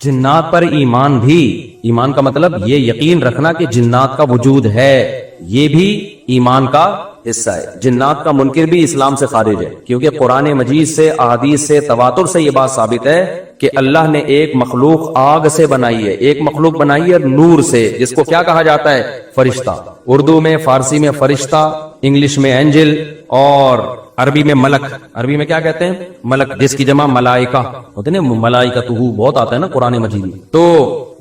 جنات پر ایمان بھی، ایمان کا مطلب یہ یقین رکھنا کہ جنات کا وجود ہے، یہ بھی ایمان کا حصہ ہے۔ جنات کا منکر بھی اسلام سے خارج ہے، کیونکہ قرآن مجید سے، احادیث سے، تواتر سے یہ بات ثابت ہے کہ اللہ نے ایک مخلوق آگ سے بنائی ہے، ایک مخلوق بنائی ہے نور سے، جس کو کیا کہا جاتا ہے؟ فرشتہ۔ اردو میں، فارسی میں فرشتہ، انگلش میں اینجل، اور عربی میں ملک۔ عربی میں کیا کہتے ہیں؟ ملک، جس کی جمع ملائکہ ہوتے ہیں، ملائکتہ بہت آتا ہے نا قرآن مجید میں۔ تو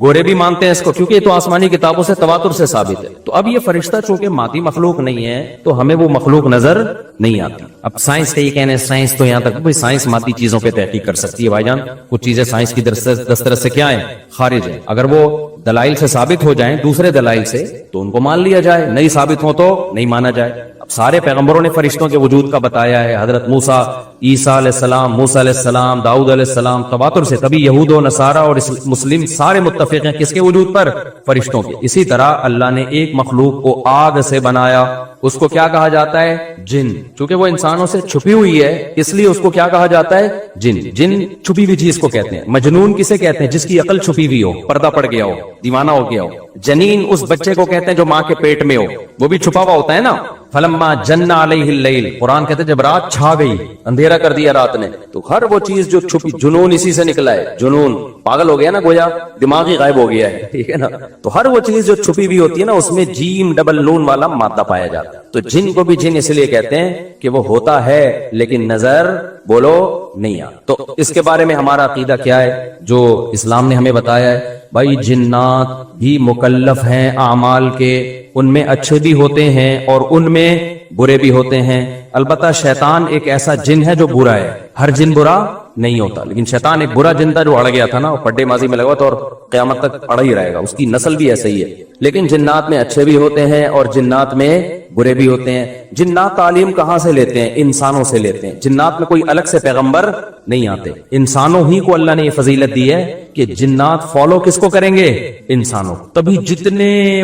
گورے بھی مانتے ہیں اس کو، کیونکہ یہ تو آسمانی کتابوں سے، تواتر سے ثابت ہے۔ تو اب یہ فرشتہ چونکہ مادی مخلوق نہیں ہے تو ہمیں وہ مخلوق نظر نہیں آتی۔ اب سائنس کا یہ کہنا ہے، سائنس تو یہاں تک، سائنس مادی چیزوں پہ تحقیق کر سکتی ہے بھائی جان، کچھ چیزیں سائنس کی دسترس سے کیا ہے؟ خارج ہے۔ اگر وہ دلائل سے ثابت ہو جائیں، دوسرے دلائل سے، تو ان کو مان لیا جائے، نہیں ثابت ہو تو نہیں مانا جائے۔ اب سارے پیغمبروں نے فرشتوں کے وجود کا بتایا ہے، حضرت موسیٰ، عیسیٰ علیہ السلام، موسیٰ علیہ السلام، داؤد علیہ السلام، تواتر سے۔ تبھی یہود و نصارہ اور مسلم سارے متفق ہیں کس کے وجود پر؟ فرشتوں کے۔ اسی طرح اللہ نے ایک مخلوق کو آگ سے بنایا، اس کو کیا کہا جاتا ہے؟ جن۔ چونکہ وہ انسانوں سے چھپی ہوئی ہے، اس لیے اس کو کیا کہا جاتا ہے؟ جن۔ جن چھپی ہوئی چیز کو کہتے ہیں۔ مجنون کسے کہتے ہیں؟ جس کی عقل چھپی ہوئی ہو، پردہ پڑ گیا ہو، دیوانہ ہو گیا ہو۔ جنین اس بچے کو کہتے ہیں جو ماں کے پیٹ میں ہو، وہ بھی چھپا ہوا ہوتا ہے نا۔ فلما جن علیہ اللیل، قرآن کہتے ہیں جب رات چھا گئی، اندھیرا کر دیا رات نے، تو ہر وہ چیز جو چھپی، جنون اسی سے نکلا ہے۔ جنون پاگل ہو گیا نا، گویا دماغ ہی غائب ہو گیا ہے، ٹھیک ہے نا۔ تو ہر وہ چیز جو چھپی ہوئی ہوتی ہے نا، اس میں جیم ڈبل نون والا مادہ پایا جاتا ہے۔ تو جن کو بھی جن اس لیے کہتے ہیں کہ وہ ہوتا ہے لیکن نظر بولو نہیں آتا۔ تو اس کے بارے میں ہمارا عقیدہ کیا ہے جو اسلام نے ہمیں بتایا ہے؟ بھائی جنات بھی مکلف ہیں اعمال کے، ان میں اچھے بھی ہوتے ہیں اور ان میں برے بھی ہوتے ہیں۔ البتہ شیطان ایک ایسا جن ہے جو برا ہے، ہر جن برا نہیں ہوتا، لیکن شیطان ایک برا جن تھا جو اڑ گیا تھا نا، پڈے ماضی میں لگا تھا اور قیامت تک اڑا ہی رہے گا، اس کی نسل بھی ایسے ہی ہے۔ لیکن جنات میں اچھے بھی ہوتے ہیں اور جنات میں برے بھی ہوتے ہیں۔ جنات تعلیم کہاں سے لیتے ہیں؟ انسانوں سے لیتے ہیں۔ جنات میں کوئی الگ سے پیغمبر نہیں آتے، انسانوں ہی کو اللہ نے یہ فضیلت دی ہے کہ جنات فالو کس کو کریں گے؟ انسانوں۔ تبھی جتنے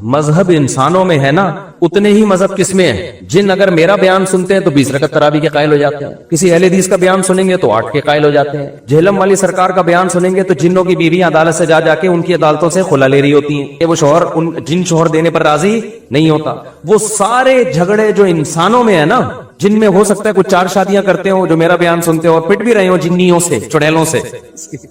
مذہب انسانوں میں ہے نا، اتنے ہی مذہب کس میں ہے؟ جن اگر میرا بیان سنتے ہیں تو 20 رکعت تراویح کے قائل ہو جاتے ہیں، کسی اہل حدیث کا بیان سنیں گے تو 8 کے قائل ہو جاتے ہیں، جہلم والی سرکار کا بیان سنیں گے تو جنوں کی بیویاں عدالت سے جا کے ان کی عدالتوں سے خلا لے رہی ہوتی ہیں کہ وہ شوہر جن شوہر دینے پر راضی نہیں ہوتا۔ وہ سارے جھگڑے جو انسانوں میں ہے نا، جن میں ہو سکتا ہے کچھ 4 شادیاں کرتے ہو جو میرا بیان سنتے ہو اور پٹ بھی رہے ہو جنیوں سے، چڑیلوں سے،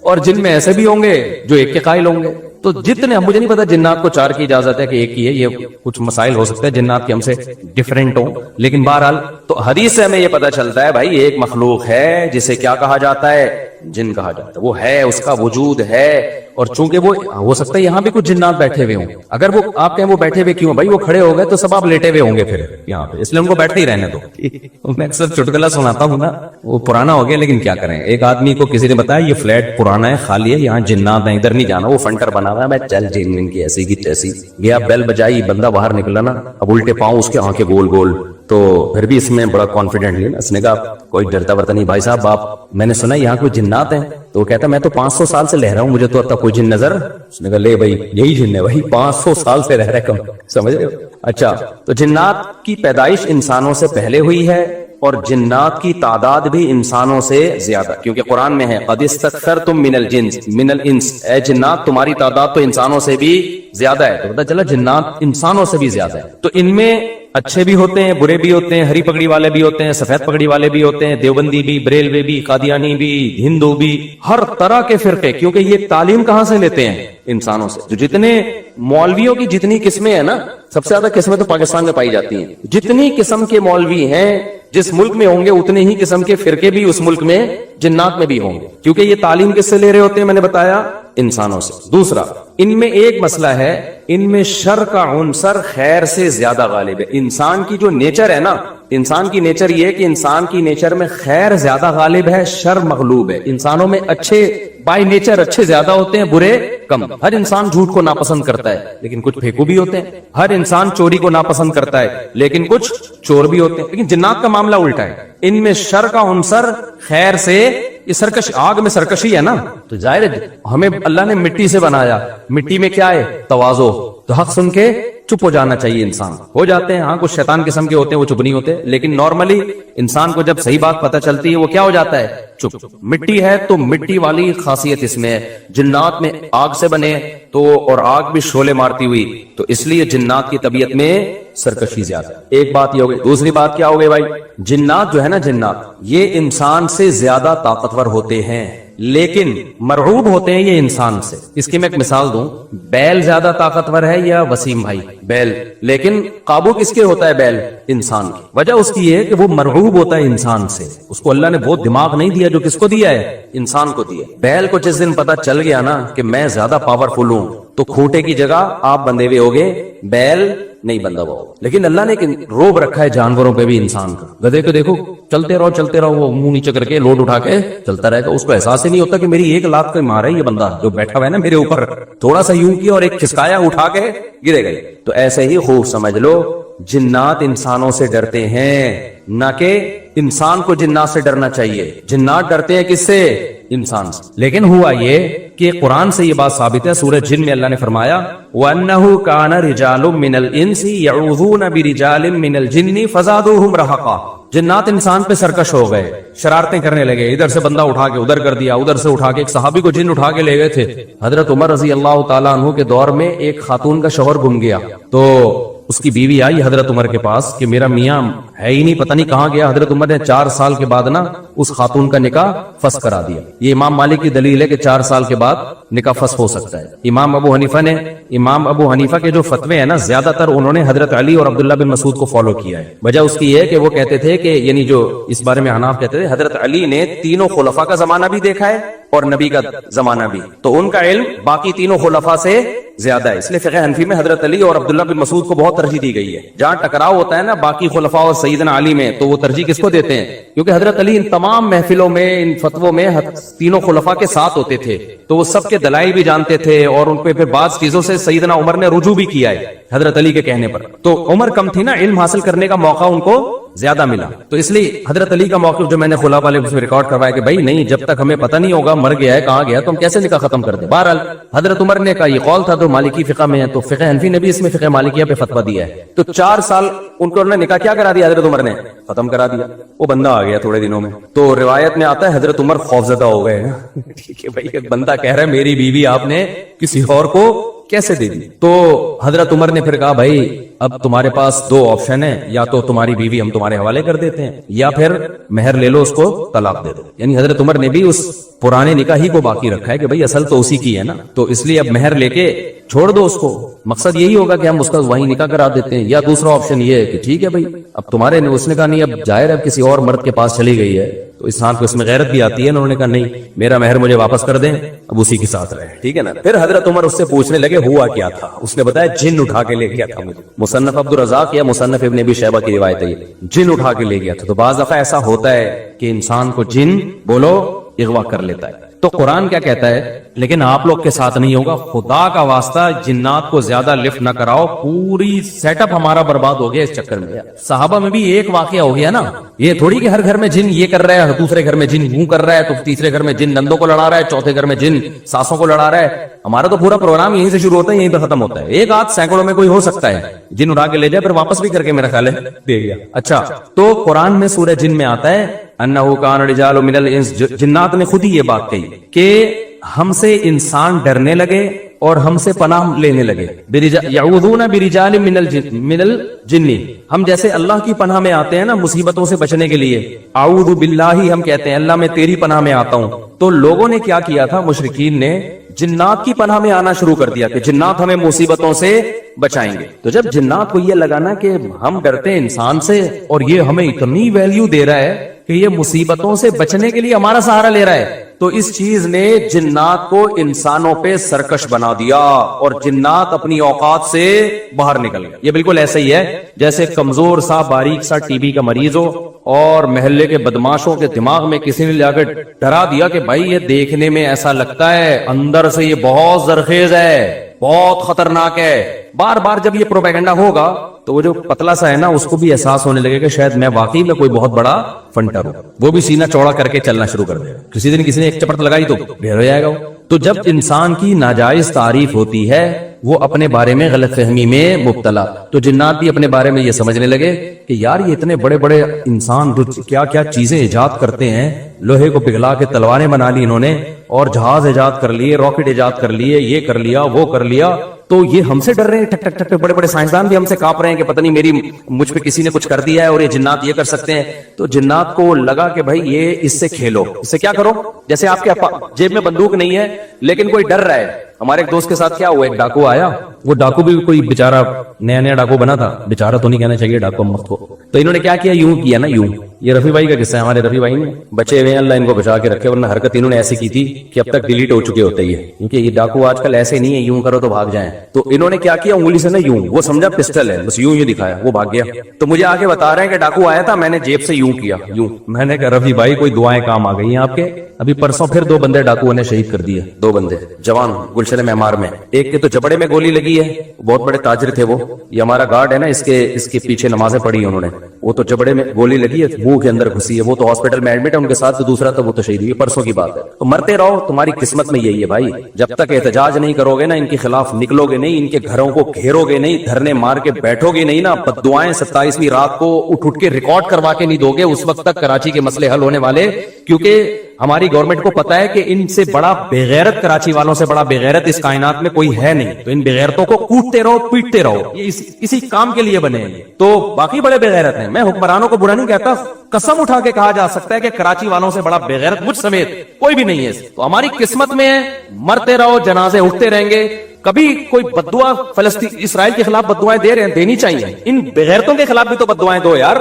اور جن میں ایسے بھی ہوں گے جو 1 کے قائل ہوں گے۔ تو جتنے، مجھے نہیں پتا جنات کو 4 کی اجازت ہے کہ 1 کی ہے، یہ کچھ مسائل ہو سکتے ہیں جنات کے ہم سے ڈیفرنٹ ہوں، لیکن بہرحال تو حدیث سے ہمیں یہ پتا چلتا ہے بھائی ایک مخلوق ہے جسے کیا کہا جاتا ہے؟ جن کہا جاتا ہے۔ وہ ہے، اس کا وجود ہے، اور چونکہ وہ ہو سکتا ہے یہاں بھی کچھ جنات بیٹھے ہوئے ہوں۔ اگر وہ آپ کہیں وہ بیٹھے ہوئے کیوں؟ بھائی وہ کھڑے ہو گئے تو سب آپ لیٹے ہوئے ہوں گے پھر یہاں پہ، اس لیے ان کو بیٹھتے ہی رہنے دو۔ میں اکثر چٹکلا سناتا ہوں نا، وہ پرانا ہو گیا لیکن کیا کریں۔ ایک آدمی کو کسی نے بتایا یہ فلیٹ پرانا ہے، خالی ہے، یہاں جنات ہیں، ادھر نہیں جانا، وہ فنٹر بنا ہوا ہے۔ میں چل جن کی ایسی کی تیسی گیا، بیل بجائی، بندہ باہر نکلا نا، اب الٹے پاؤں اس کے آنکھیں گول گول، تو پھر بھی اس میں بڑا کانفیڈنٹ لیا، اس نے کہا کوئی ڈرتا ورتا نہیں بھائی صاحب، آپ میں نے سنا یہاں کوئی جنات ہیں؟ تو وہ کہتا میں تو 500 سال سے رہ رہا ہوں، مجھے تو اب تک کوئی جن نظر۔ اس نے کہا لے بھائی یہی جن ہے بھائی، 500 سال سے رہ رہے کم، سمجھ رہے ہو؟ اچھا، تو جنات کی پیدائش انسانوں سے پہلے ہوئی ہے اور جنات کی تعداد بھی انسانوں سے زیادہ، کیونکہ قرآن میں ہے قد استکثرتم من الانس، اے جنات تمہاری تعداد تو انسانوں سے بھی زیادہ ہے۔ تو پتہ چلا جنات انسانوں سے بھی زیادہ ہے۔ تو ان میں اچھے بھی ہوتے ہیں، برے بھی ہوتے ہیں، ہری پگڑی والے بھی ہوتے ہیں، سفید پگڑی والے بھی ہوتے ہیں، دیوبندی بھی، بریلوی بھی، قادیانی بھی، ہندو بھی، ہر طرح کے فرقے، کیونکہ یہ تعلیم کہاں سے لیتے ہیں؟ انسانوں سے۔ جو جتنے مولویوں کی جتنی قسمیں ہیں نا، سب سے زیادہ قسمیں تو پاکستان میں پائی جاتی ہیں۔ جتنی قسم کے مولوی ہیں جس ملک میں ہوں گے، اتنے ہی قسم کے فرقے بھی اس ملک میں، جنات میں بھی ہوں گے، کیونکہ یہ تعلیم کس سے لے رہے ہوتے ہیں؟ میں نے بتایا انسانوں سے۔ دوسرا، ان میں ایک مسئلہ ہے، ان میں شر کا عنصر خیر سے زیادہ غالب ہے۔ انسان کی جو نیچر ہے نا، انسان کی نیچر یہ ہے کہ انسان کی نیچر میں خیر زیادہ غالب ہے، شر مغلوب ہے۔ انسانوں میں اچھے بائی نیچر اچھے زیادہ ہوتے ہیں، برے کم۔ ہر انسان جھوٹ کو ناپسند کرتا ہے لیکن کچھ پھیکو بھی ہوتے ہیں، ہر انسان چوری کو ناپسند کرتا ہے لیکن کچھ چور بھی ہوتے ہیں۔ لیکن جنات کا معاملہ الٹا ہے، ان میں شر کا عنصر خیر سے، یہ سرکش، آگ میں سرکشی ہے نا، تو ظاہر ہے ہمیں اللہ نے مٹی سے بنایا، مٹی میں کیا ہے؟ تواضع۔ تو حق سن کے چپ ہو جانا چاہیے، انسان ہو جاتے ہیں، ہاں کچھ شیطان قسم کے ہوتے ہیں وہ چپ نہیں ہوتے، لیکن نارملی انسان کو جب صحیح بات پتہ چلتی ہے وہ کیا ہو جاتا ہے؟ چپ. مٹی ہے تو مٹی والی خاصیت اس میں ہے. جنات میں آگ سے بنے تو اور آگ بھی شعلے مارتی ہوئی, تو اس لیے جنات کی طبیعت میں سرکشی زیادہ. ایک بات یہ ہو گئی. دوسری بات کیا ہو گئی بھائی؟ جنات جو ہے نا, جنات یہ انسان سے زیادہ طاقتور ہوتے ہیں لیکن مرعوب ہوتے ہیں یہ انسان سے. اس کی میں ایک مثال دوں, بیل زیادہ طاقتور ہے یا وسیم بھائی؟ بیل. لیکن قابو کس کے ہوتا ہے بیل؟ انسان کی. وجہ اس کی ہے کہ وہ مرعوب ہوتا ہے انسان سے, اس کو اللہ نے بہت دماغ نہیں دیا جو کس کو دیا ہے؟ انسان کو دیا. بیل کو جس دن پتا چل گیا نا کہ میں زیادہ پاورفل ہوں تو کھوٹے کی جگہ آپ بندھے ہوئے ہوگے, بیل نہیں بندھا ہوا ہوگا. لیکن اللہ نے ایک روب رکھا ہے جانوروں پہ بھی انسان کا. گدھے کو دیکھو چلتے رہو وہ منہ نیچے کر کے لوڈ اٹھا کے چلتا رہے گا, اس کو احساس ہی نہیں ہوتا کہ میری 1 لاکھ کا مارا ہے یہ بندہ جو بیٹھا ہوا ہے نا میرے اوپر, تھوڑا سا یوں کیا اور ایک کھسکایا اٹھا کے گرے گئے. تو ایسے ہی خوب سمجھ لو جنات انسانوں سے ڈرتے ہیں, نہ کہ انسان کو جنات سے ڈرنا چاہیے. جنات ڈرتے ہیں کس سے؟ انسان سے. لیکن ہوا یہ کہ قرآن سے یہ بات ثابت ہے. سورہ جن میں اللہ نے فرمایا وَأَنَّهُ كَانَ رِجَالٌ مِّنَ الْإِنسِ يَعُوذُونَ بِرِجَالٍ مِّنَ الْجِنِّ فَزَادُوهُمْ رَهَقًا. جنات انسان پہ سرکش ہو گئے, شرارتیں کرنے لگے, ادھر سے بندہ اٹھا کے ادھر کر دیا, ادھر سے اٹھا کے. ایک صحابی کو جن اٹھا کے لے گئے تھے. حضرت عمر رضی اللہ تعالیٰ عنہ کے دور میں ایک خاتون کا شوہر گم گیا, تو اس کی بیوی آئی حضرت عمر کے پاس کہ میرا میاں ہے ہی نہیں, پتہ نہیں کہاں گیا. حضرت عمر نے 4 سال کے بعد نا اس خاتون کا نکاح فسخ کرا دیا. یہ امام مالک کی دلیل ہے کہ 4 سال کے بعد نکاح فسخ ہو سکتا ہے. امام ابو حنیفہ کے جو فتوے ہیں نا, زیادہ تر انہوں نے حضرت علی اور عبداللہ بن مسعود کو فالو کیا ہے. وجہ اس کی ہے کہ وہ کہتے تھے کہ یعنی جو اس بارے میں حناف کہتے تھے حضرت علی نے تینوں خلفاء کا زمانہ بھی دیکھا ہے اور نبی کا زمانہ بھی, تو ان کا علم باقی تینوں خلفاء سے زیادہ ہے. اس لیے فقہ حنفی میں حضرت علی اور عبداللہ بن مسعود کو بہت ترجیح دی گئی ہے. جہاں ٹکراؤ ہوتا ہے نا باقی خلفاء اور سیدنا علی میں, تو وہ ترجیح کس کو دیتے ہیں؟ کیونکہ حضرت علی ان تمام محفلوں میں, ان فتووں میں تینوں خلفاء کے ساتھ ہوتے تھے, تو وہ سب کے دلائل بھی جانتے تھے اور ان پہ بعض چیزوں سے سیدنا عمر نے رجوع بھی کیا ہے حضرت علی کے کہنے پر. تو عمر کم تھی نا, علم حاصل کرنے کا موقع ان کو زیادہ ملا. تو اس لیے حضرت علی کا موقف جو میں نے خلفاء والے اس میں ریکارڈ کروایا کہ بھائی نہیں, جب تک ہمیں پتہ نہیں ہوگا مر گیا ہے کہاں گیا تو ہم کیسے نکاح ختم کر دیں. بہرحال حضرت عمر نے کہا, یہ قول تھا تو مالکی فقہ میں ہے, تو فقہ حنفی نے بھی اس میں فقہ مالکیہ پہ فتویٰ دیا ہے. تو 4 سال ان کو نکاح کیا کرا دیا حضرت عمر نے؟ ختم کرا دیا. وہ بندہ آ گیا تھوڑے دنوں میں, تو روایت میں آتا ہے حضرت عمر خوفزدہ ہو گئے. ٹھیک ہے بھائی, ایک بندہ کہہ رہا ہے میری بیوی آپ نے کسی اور کو کیسے دے دی؟ تو حضرت عمر نے پھر کہا بھائی اب تمہارے پاس 2 آپشن ہیں, یا تو تمہاری بیوی ہم تمہارے حوالے کر دیتے ہیں یا پھر مہر لے لو, اس کو طلاق دے دو. یعنی حضرت عمر نے بھی اس پرانے نکاح ہی کو باقی رکھا ہے کہ بھائی اصل تو اسی کی ہے نا, تو اس لیے اب مہر لے کے چھوڑ دو اس کو. مقصد یہی ہوگا کہ ہم اس کا وہیں نکاح کرا دیتے ہیں. یا دوسرا آپشن یہ ہے کہ ٹھیک ہے بھائی اب تمہارے, اس نے کہا نہیں اب ظاہر ہے اب کسی اور مرد کے پاس چلی گئی ہے تو انسان کو اس میں غیرت بھی آتی ہے. انہوں نے کہا نہیں میرا مہر مجھے واپس کر دیں, اب اسی کے ساتھ رہے. ٹھیک ہے نا. پھر حضرت عمر اس سے پوچھنے لگے ہوا کیا تھا. اس نے بتایا جن اٹھا کے لے گیا تھا مجھے. مصنف عبدالرزاق یا مصنف ابن ابی شیبہ کی روایت ہے, جن اٹھا کے لے گیا تھا. تو بعض دفعہ ایسا ہوتا ہے کہ انسان کو جن بولو اغوا کر لیتا ہے. تو قرآن کیا کہتا ہے, لیکن آپ لوگ کے ساتھ نہیں ہوگا, خدا کا واسطہ جنات کو زیادہ لفٹ نہ کراؤ, پوری سیٹ اپ ہمارا برباد ہو گیا اس چکر میں. صحابہ میں بھی ایک واقعہ ہو گیا نا, یہ تھوڑی کہ ہر گھر میں جن یہ کر رہا ہے, دوسرے گھر میں جن یوں کر رہا ہے, تو تیسرے گھر میں جن نندوں کو لڑا رہا ہے, چوتھے گھر میں جن ساسوں کو لڑا رہا ہے. ہمارا تو پورا پروگرام یہیں سے شروع ہوتا ہے یہیں پہ ختم ہوتا ہے. ایک آدھ سینکڑوں میں کوئی ہو سکتا ہے جن اٹھا کے لے جائے, پھر واپس بھی کر کے میرا خیال ہے دے گیا. اچھا, تو قرآن میں سورہ جن میں آتا ہے انہو کان رجال من الانس, جنات نے خود ہی یہ بات کہی کہ ہم سے انسان ڈرنے لگے اور ہم سے پناہ لینے لگے. یعوذون برجال من الجن, ہم جیسے اللہ کی پناہ میں آتے ہیں نا مصیبتوں سے بچنے کے لیے, اعوذ باللہ ہم کہتے ہیں اللہ میں تیری پناہ میں آتا ہوں. تو لوگوں نے کیا کیا تھا, مشرکین نے جنات کی پناہ میں آنا شروع کر دیا کہ جنات ہمیں مصیبتوں سے بچائیں گے. تو جب جنات کو یہ لگا نا کہ ہم ڈرتے ہیں انسان سے اور یہ ہمیں اتنی ویلیو دے رہا ہے کہ یہ مصیبتوں سے بچنے کے لیے ہمارا سہارا لے رہا ہے, تو اس چیز نے جنات کو انسانوں پہ سرکش بنا دیا اور جنات اپنی اوقات سے باہر نکل گئے. یہ بالکل ایسا ہی ہے جیسے کمزور سا باریک سا ٹی بی کا مریض ہو اور محلے کے بدماشوں کے دماغ میں کسی نے لا کے ڈرا دیا کہ بھائی یہ دیکھنے میں ایسا لگتا ہے, اندر سے یہ بہت زرخیز ہے, بہت خطرناک ہے. بار بار جب یہ پروپیگنڈا ہوگا تو وہ جو پتلا سا ہے نا اس کو بھی احساس ہونے لگے کہ شاید میں واقعی میں کوئی بہت بڑا فنٹر ہوں, وہ بھی سینہ چوڑا کر کے چلنا شروع کر دے گا. کسی دن کسی نے ایک چپٹ لگائی تو ڈھیر ہو جائے گا. تو جب انسان کی ناجائز تعریف ہوتی ہے وہ اپنے بارے میں غلط فہمی میں مبتلا. تو جنات بھی اپنے بارے میں یہ سمجھنے لگے کہ یار یہ اتنے بڑے بڑے انسان کیا کیا چیزیں ایجاد کرتے ہیں, لوہے کو پگھلا کے تلواریں بنا لی انہوں نے, اور جہاز ایجاد کر لیے, راکٹ ایجاد کر لیے, یہ کر لیا وہ کر لیا, تو یہ ہم سے ڈر رہے ہیں. ٹھک ٹھک ٹھک, بڑے بڑے سائنسدان بھی ہم سے کانپ رہے ہیں کہ پتہ نہیں مجھ پہ کسی نے کچھ کر دیا ہے اور یہ جنات یہ کر سکتے ہیں. تو جنات کو لگا کہ بھائی یہ اس سے کھیلو, اس سے کیا کرو, جیسے آپ کے جیب میں بندوق نہیں ہے لیکن کوئی ڈر رہا ہے. ہمارے ایک دوست کے ساتھ کیا ہوا, ایک ڈاکو آیا, وہ ڈاکو بھی کوئی بےچارا نیا ڈاکو بنا تھا, بےچارا تو نہیں کہنا چاہیے ڈاکو مت کو. تو انہوں نے کیا کیا, یوں کیا نا, یوں. یہ رفیع بھائی کا قصہ ہے, ہمارے رفیع بھائی نے بچے ہوئے ہیں, اللہ ان کو بچا کے رکھے, ورنہ حرکت انہوں نے ایسی کی تھی کہ اب تک ڈیلیٹ ہو چکے ہوتے ہی ہے, کیونکہ یہ ڈاکو آج کل ایسے نہیں ہے یوں کرو تو بھاگ جائیں. تو انہوں نے کیا کیا, انگلی سے نا یوں, وہ سمجھا پسٹل ہے, بس یوں دکھایا, وہ بھاگ گیا. تو مجھے آگے بتا رہے ہیں کہ ڈاکو آیا تھا, میں نے جیب سے یوں کیا, یوں. میں نے کہا رفیع بھائی کوئی دعائیں کام آ گئی ہیں آپ کے. ابھی پرسوں پھر 2 بندے ڈاکوؤں نے شہید کر دیے, 2 بندے جوان گلشن معمار میں. ایک کے تو جبڑے میں گولی لگی ہے, بہت بڑے تاجر تھے وہ, یہ ہمارا گارڈ ہے نا, اس کے پیچھے نمازیں پڑھی انہوں نے, وہ تو جبڑے میں گولی لگی ہے, منہ کے اندر گھسی ہے, وہ تو ہاسپٹل میں ایڈمٹ ہے, ان کے ساتھ تو دوسرا تو وہ تو شہید ہوئی, پرسوں کی بات ہے. تو مرتے رہو, تمہاری قسمت میں یہی ہے بھائی. جب تک احتجاج نہیں کرو گے نا, ان کے خلاف نکلو گے نہیں, ان کے گھروں کو گھیرو گے نہیں, دھرنے مار کے بیٹھو گے نہیں نا, بددعائیں 27ویں رات کو اٹھ کے ریکارڈ کروا کے نہیں دو گے, اس وقت تک کراچی کے مسئلے حل ہونے والے. کیونکہ ہماری گورنمنٹ کو پتا ہے کہ ان سے بڑا بےغیرت, کراچی والوں سے بڑا بےغیرت اس کائنات میں کوئی ہے نہیں. تو ان بےغیرتوں کو کوٹتے رہو, پیٹتے رہو, یہ اسی کام کے لیے بنے ہیں. تو باقی بڑے بےغیرت ہیں, میں حکمرانوں کو برا نہیں کہتا, قسم اٹھا کے کہا جا سکتا ہے کہ کراچی والوں سے بڑا بےغیرت مجھ سمیت کوئی بھی نہیں ہے. تو ہماری قسمت میں ہے, مرتے رہو, جنازے اٹھتے رہیں گے. کبھی کوئی بددعا فلسطین اسرائیل کے خلاف بددعائیں دے رہے ہیں, دینی چاہیے. ان بغیرتوں کے خلاف بھی تو بددعائیں دو یار.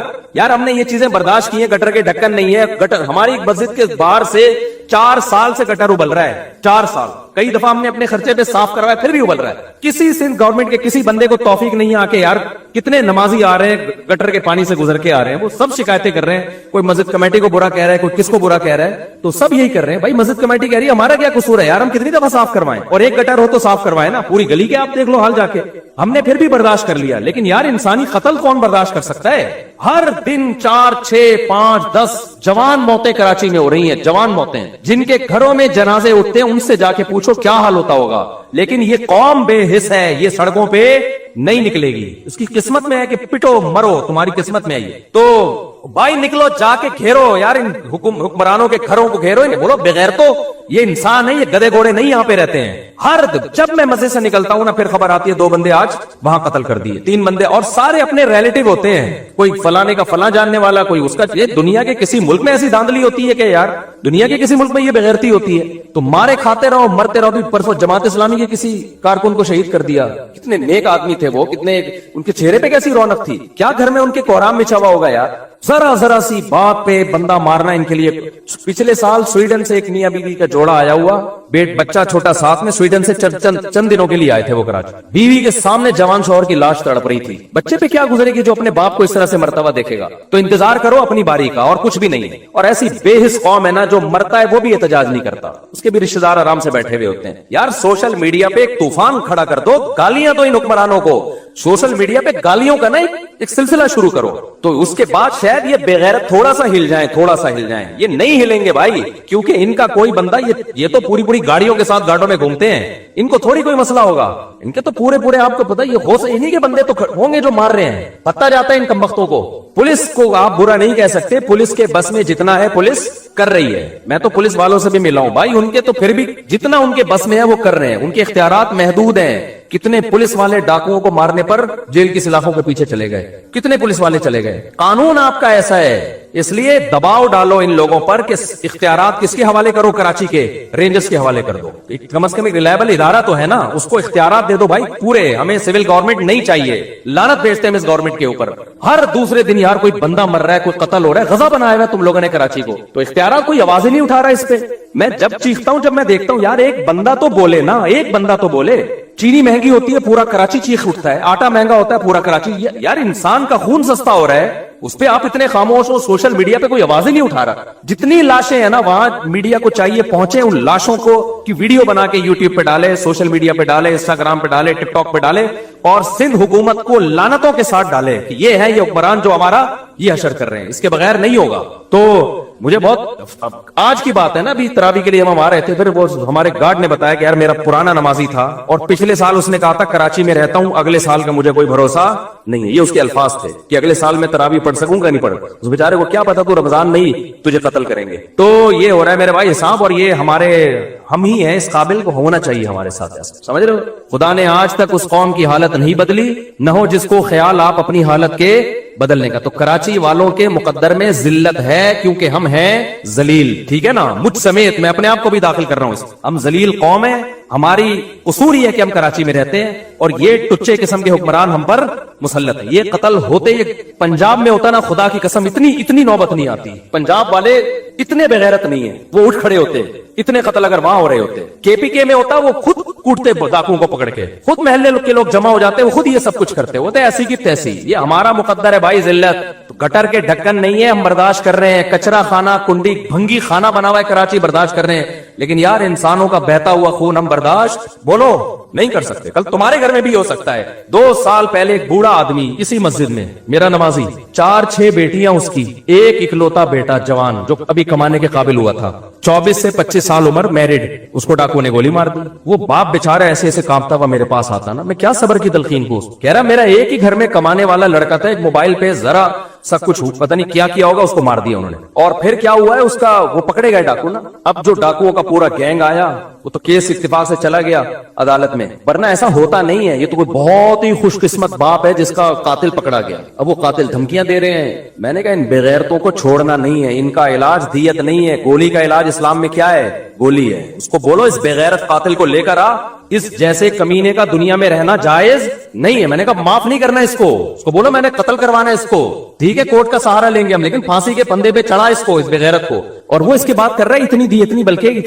ہم نے یہ چیزیں برداشت کی ہیں, گٹر کے ڈھکن نہیں ہے, گٹر ہماری مسجد کے باہر سے 4 سال سے گٹر ابل رہا ہے, 4 سال. کئی دفعہ ہم نے اپنے خرچے پہ صاف کروایا, پھر بھی ابل رہا ہے. کسی سندھ گورنمنٹ کے کسی بندے کو توفیق نہیں آ کے, یار کتنے نمازی آ رہے ہیں گٹر کے پانی سے گزر کے آ رہے ہیں, وہ سب شکایتیں کر رہے ہیں. کوئی مسجد کمیٹی کو برا کہہ رہا ہے, کوئی کس کو برا کہہ رہا ہے, تو سب یہی کر رہے ہیں. بھائی مسجد کمیٹی کہہ رہی ہے ہمارا کیا قصور ہے یار, ہم کتنی دفعہ صاف کروائیں, اور ایک گٹر ہو تو صاف کروائیں نا, پوری گلی کے آپ دیکھ لو حال جا کے. ہم نے پھر بھی برداشت کر لیا, لیکن یار انسانی قتل کون برداشت کر سکتا ہے. ہر دن 4 6 5 10 جوان موتیں کراچی میں ہو رہی ہیں, جوان موتیں. جن کے گھروں میں جنازے اٹھتے ہیں ان سے جا کے پوچھو کیا حال ہوتا ہوگا. لیکن یہ قوم بے حس ہے, یہ سڑکوں پہ نہیں نکلے گی. اس کی قسمت میں ہے کہ پٹو مرو, تمہاری قسمت میں ہے یہ. تو بھائی نکلو, جا کے گھیرو یار, ان حکمرانوں کے گھروں کو گھیرو. بولو بغیر تو یہ انسان ہے, یہ گدے گھوڑے نہیں یہاں پہ رہتے ہیں. ہر جب میں مزے سے نکلتا ہوں نا, پھر خبر آتی ہے 2 بندے آج وہاں قتل کر دیے, 3 بندے, اور سارے اپنے ریلیٹو ہوتے ہیں. کوئی فلانے کا فلاں جاننے والا, کوئی اس کا. یہ دنیا کے کسی ملک میں ایسی دھاندلی ہوتی ہے کہ یار, دنیا کے کسی ملک میں یہ بغیرتی ہوتی ہے. تو مارے کھاتے رہو, مرتے رہو. پرسوں جماعت اسلامی کے کسی کارکن کو شہید کر دیا. کتنے نیک آدمی تھے وہ, کتنے ان کے چہرے پہ کیسی رونق تھی. کیا گھر میں ان کے کوہرام بچھا ہوا ہوگا یار. ذرا سی بات پہ بندہ مارنا ان کے لیے. پچھلے سال سویڈن سے ایک میاں بیوی کا جوڑا آیا ہوا, بچہ چھوٹا ساتھ میں, سویڈن سے چند دنوں کے لیے آئے تھے وہ کراچی. بیوی کے سامنے جوان شوہر کی لاش تڑپ رہی تھی. بچے پہ کیا گزرے گی جو اپنے باپ کو اس طرح سے مرتا ہوا دیکھے گا. تو انتظار کرو اپنی باری کا, اور کچھ بھی نہیں. اور ایسی بے حس قوم ہے نا, جو مرتا ہے وہ بھی احتجاج نہیں کرتا, اس کے بھی رشتہ دار آرام سے بیٹھے ہوئے ہوتے ہیں. یار سوشل میڈیا پہ ایک طوفان کھڑا کر دو, گالیاں دو ان حکمرانوں کو. سوشل میڈیا پہ گالیوں کا نا ایک سلسلہ شروع کرو, تو اس کے بعد شاید یہ بغیرت تھوڑا سا ہل جائیں. یہ نہیں ہلیں گے بھائی, کیونکہ ان کا کوئی بندہ, یہ تو پوری گاڑیوں کے ساتھ گاڑوں میں گھومتے ہیں. ان کو تھوڑی کوئی مسئلہ ہوگا. ان کے تو پورے آپ کو پتا, یہ ہو انہی کے بندے تو ہوں گے جو مار رہے ہیں. پتا جاتا ہے ان کمبختوں کو. پولیس کو آپ برا نہیں کہہ سکتے, پولیس کے بس میں جتنا ہے پولیس کر رہی ہے. میں تو پولیس والوں سے بھی ملا ہوں بھائی, ان کے تو پھر بھی جتنا ان کے بس میں ہے وہ کر رہے ہیں. ان کے اختیارات محدود ہیں. کتنے پولیس والے ڈاکوؤں کو مارنے پر جیل کی سلاخوں کے پیچھے چلے گئے, کتنے پولیس والے چلے گئے. قانون آپ کا ایسا ہے, اس لیے دباؤ ڈالو ان لوگوں پر کہ اختیارات کس کے حوالے کرو, کراچی کے رینجرز کے حوالے کر دو. کم از کم ایک ریلائبل ادارہ تو ہے نا, اس کو اختیارات دے دو بھائی پورے. ہمیں سول گورنمنٹ نہیں چاہیے, لعنت بھیجتے ہیں اس گورنمنٹ کے اوپر. ہر دوسرے دن یار کوئی بندہ مر رہا ہے, کوئی قتل ہو رہا ہے. غزہ بنایا ہوا ہے تم لوگوں نے کراچی کو, تو اختیارات کوئی آواز ہی نہیں اٹھا رہا اس پہ. میں جب چیختا ہوں, جب میں دیکھتا ہوں یار ایک بندہ تو بولے نا, ایک بندہ تو بولے. چینی مہنگی ہوتی ہے, پورا کراچی چیخ اٹھتا ہے. آٹا مہنگا ہوتا ہے, پورا کراچی. یار انسان کا خون سستا ہو رہا ہے, اس پہ آپ اتنے خاموش ہو. سوشل میڈیا پہ کوئی آواز ہی نہیں اٹھا رہا. جتنی لاشیں ہیں نا, وہاں میڈیا کو چاہیے پہنچے, ان لاشوں کو کی ویڈیو بنا کے یوٹیوب پہ ڈالے, سوشل میڈیا پہ ڈالے, انسٹاگرام پہ ڈالے, ٹک ٹاک پہ ڈالے, اور سندھ حکومت کو لعنتوں کے ساتھ ڈالے کہ یہ ہے یہ حکمران جو ہمارا یہ حشر کر رہے ہیں, اس کے بغیر نہیں ہوگا. تو مجھے بہت آج کی بات ہے نا, ابھی تراویح کے لیے ہم آ رہے تھے, پھر وہ ہمارے گارڈ نے بتایا کہ یار میرا پرانا نمازی تھا اور پچھلے سال اس نے کہا تھا کراچی میں رہتا ہوں, اگلے سال کا مجھے کوئی بھروسہ نہیں ہے. یہ اس کے الفاظ تھے کہ اگلے سال میں تراویح پڑھ سکوں گا نہیں پڑھ. اس بیچارے کو کیا پتا تو رمضان نہیں تجھے قتل کریں گے. تو یہ ہو رہا ہے میرے بھائی حساب, اور یہ ہم ہی ہیں, اس قابل کو ہونا چاہیے ہمارے ساتھ. سمجھ رہے ہو, خدا نے آج تک اس قوم کی حالت نہیں بدلی, نہ ہو جس کو خیال آپ اپنی حالت کے بدلنے کا. تو کراچی والوں کے مقدر میں ذلت ہے کیونکہ ہم ہیں ذلیل, ٹھیک ہے نا, مجھ سمیت, میں اپنے آپ کو بھی داخل کر رہا ہوں. ہم ذلیل قوم ہیں, ہماری قصور یہ ہے کہ ہم کراچی میں رہتے ہیں اور یہ ٹچے قسم کے حکمران ہم پر مسلط ہیں. یہ قتل ہوتے, یہ پنجاب میں ہوتا نا, خدا کی قسم اتنی نوبت نہیں آتی. پنجاب والے اتنے بغیرت نہیں ہیں, وہ اٹھ کھڑے ہوتے, اتنے قتل اگر وہاں ہو رہے ہوتے. کے پی کے میں ہوتا وہ خود کوٹتے ڈاکوؤں کو پکڑ کے, خود محلے کے لوگ جمع ہو جاتے, وہ خود یہ سب کچھ کرتے ہوتے, ایسی کی تیسی. یہ ہمارا مقدر ہے بھائی ذلت. تو گٹر کے ڈھکن نہیں ہے, ہم برداشت کر رہے ہیں. کچرا خانہ, کنڈی بھنگی خانہ بنا ہوا ہے کراچی, برداشت کر رہے ہیں. لیکن یار انسانوں کا بہتا ہوا خون ہم برداشت بولو نہیں کر سکتے. کل تمہارے گھر میں بھی ہو سکتا ہے. 2 سال پہلے ایک بوڑھا آدمی اسی مسجد میں, میرا نمازی, 4-6 بیٹیاں اس کی, ایک اکلوتا بیٹا جوان جو ابھی کمانے کے قابل ہوا تھا, 24 سے 25 سال عمر, میرڈ, اس کو ڈاکو نے گولی مار دی. وہ باپ بیچارہ ایسے ایسے کانپتا ہوا میرے پاس آتا نا, میں کیا صبر کی تلقین کو, کہہ رہا میرا ایک ہی گھر میں کمانے والا لڑکا تھا, ایک موبائل پہ ذرا سب کچھ پتہ نہیں کیا ہوگا, اس کو مار دیا انہوں نے. اور پھر کیا ہوا ہے, اس کا وہ پکڑے گئے ڈاکو نا. اب جو ڈاکوؤں کا پورا گینگ آیا, وہ تو کیس اتفاق سے چلا گیا عدالت میں, ورنہ ایسا ہوتا نہیں ہے. یہ تو کوئی بہت ہی خوش قسمت باپ ہے جس کا قاتل پکڑا گیا. اب وہ قاتل دھمکیاں دے رہے ہیں. میں نے کہا ان بغیرتوں کو چھوڑنا نہیں ہے, ان کا علاج دیت نہیں ہے. گولی کا علاج اسلام میں کیا ہے, گولی ہے. اس کو بولو اس بغیرت قاتل کو لے کر آ, اس جیسے کمینے کا دنیا میں رہنا جائز نہیں ہے. میں نے کہا معاف نہیں کرنا اس کو بولو میں نے قتل کروانا اس کو, ٹھیک ہے کورٹ کا سہارا لیں گے ہم, لیکن پھانسی کے پندے پہ چڑھا اس کو, اس بغیرت کو. اور وہ اس کے بات کر رہا ہے اتنی دی اتنی, بلکہ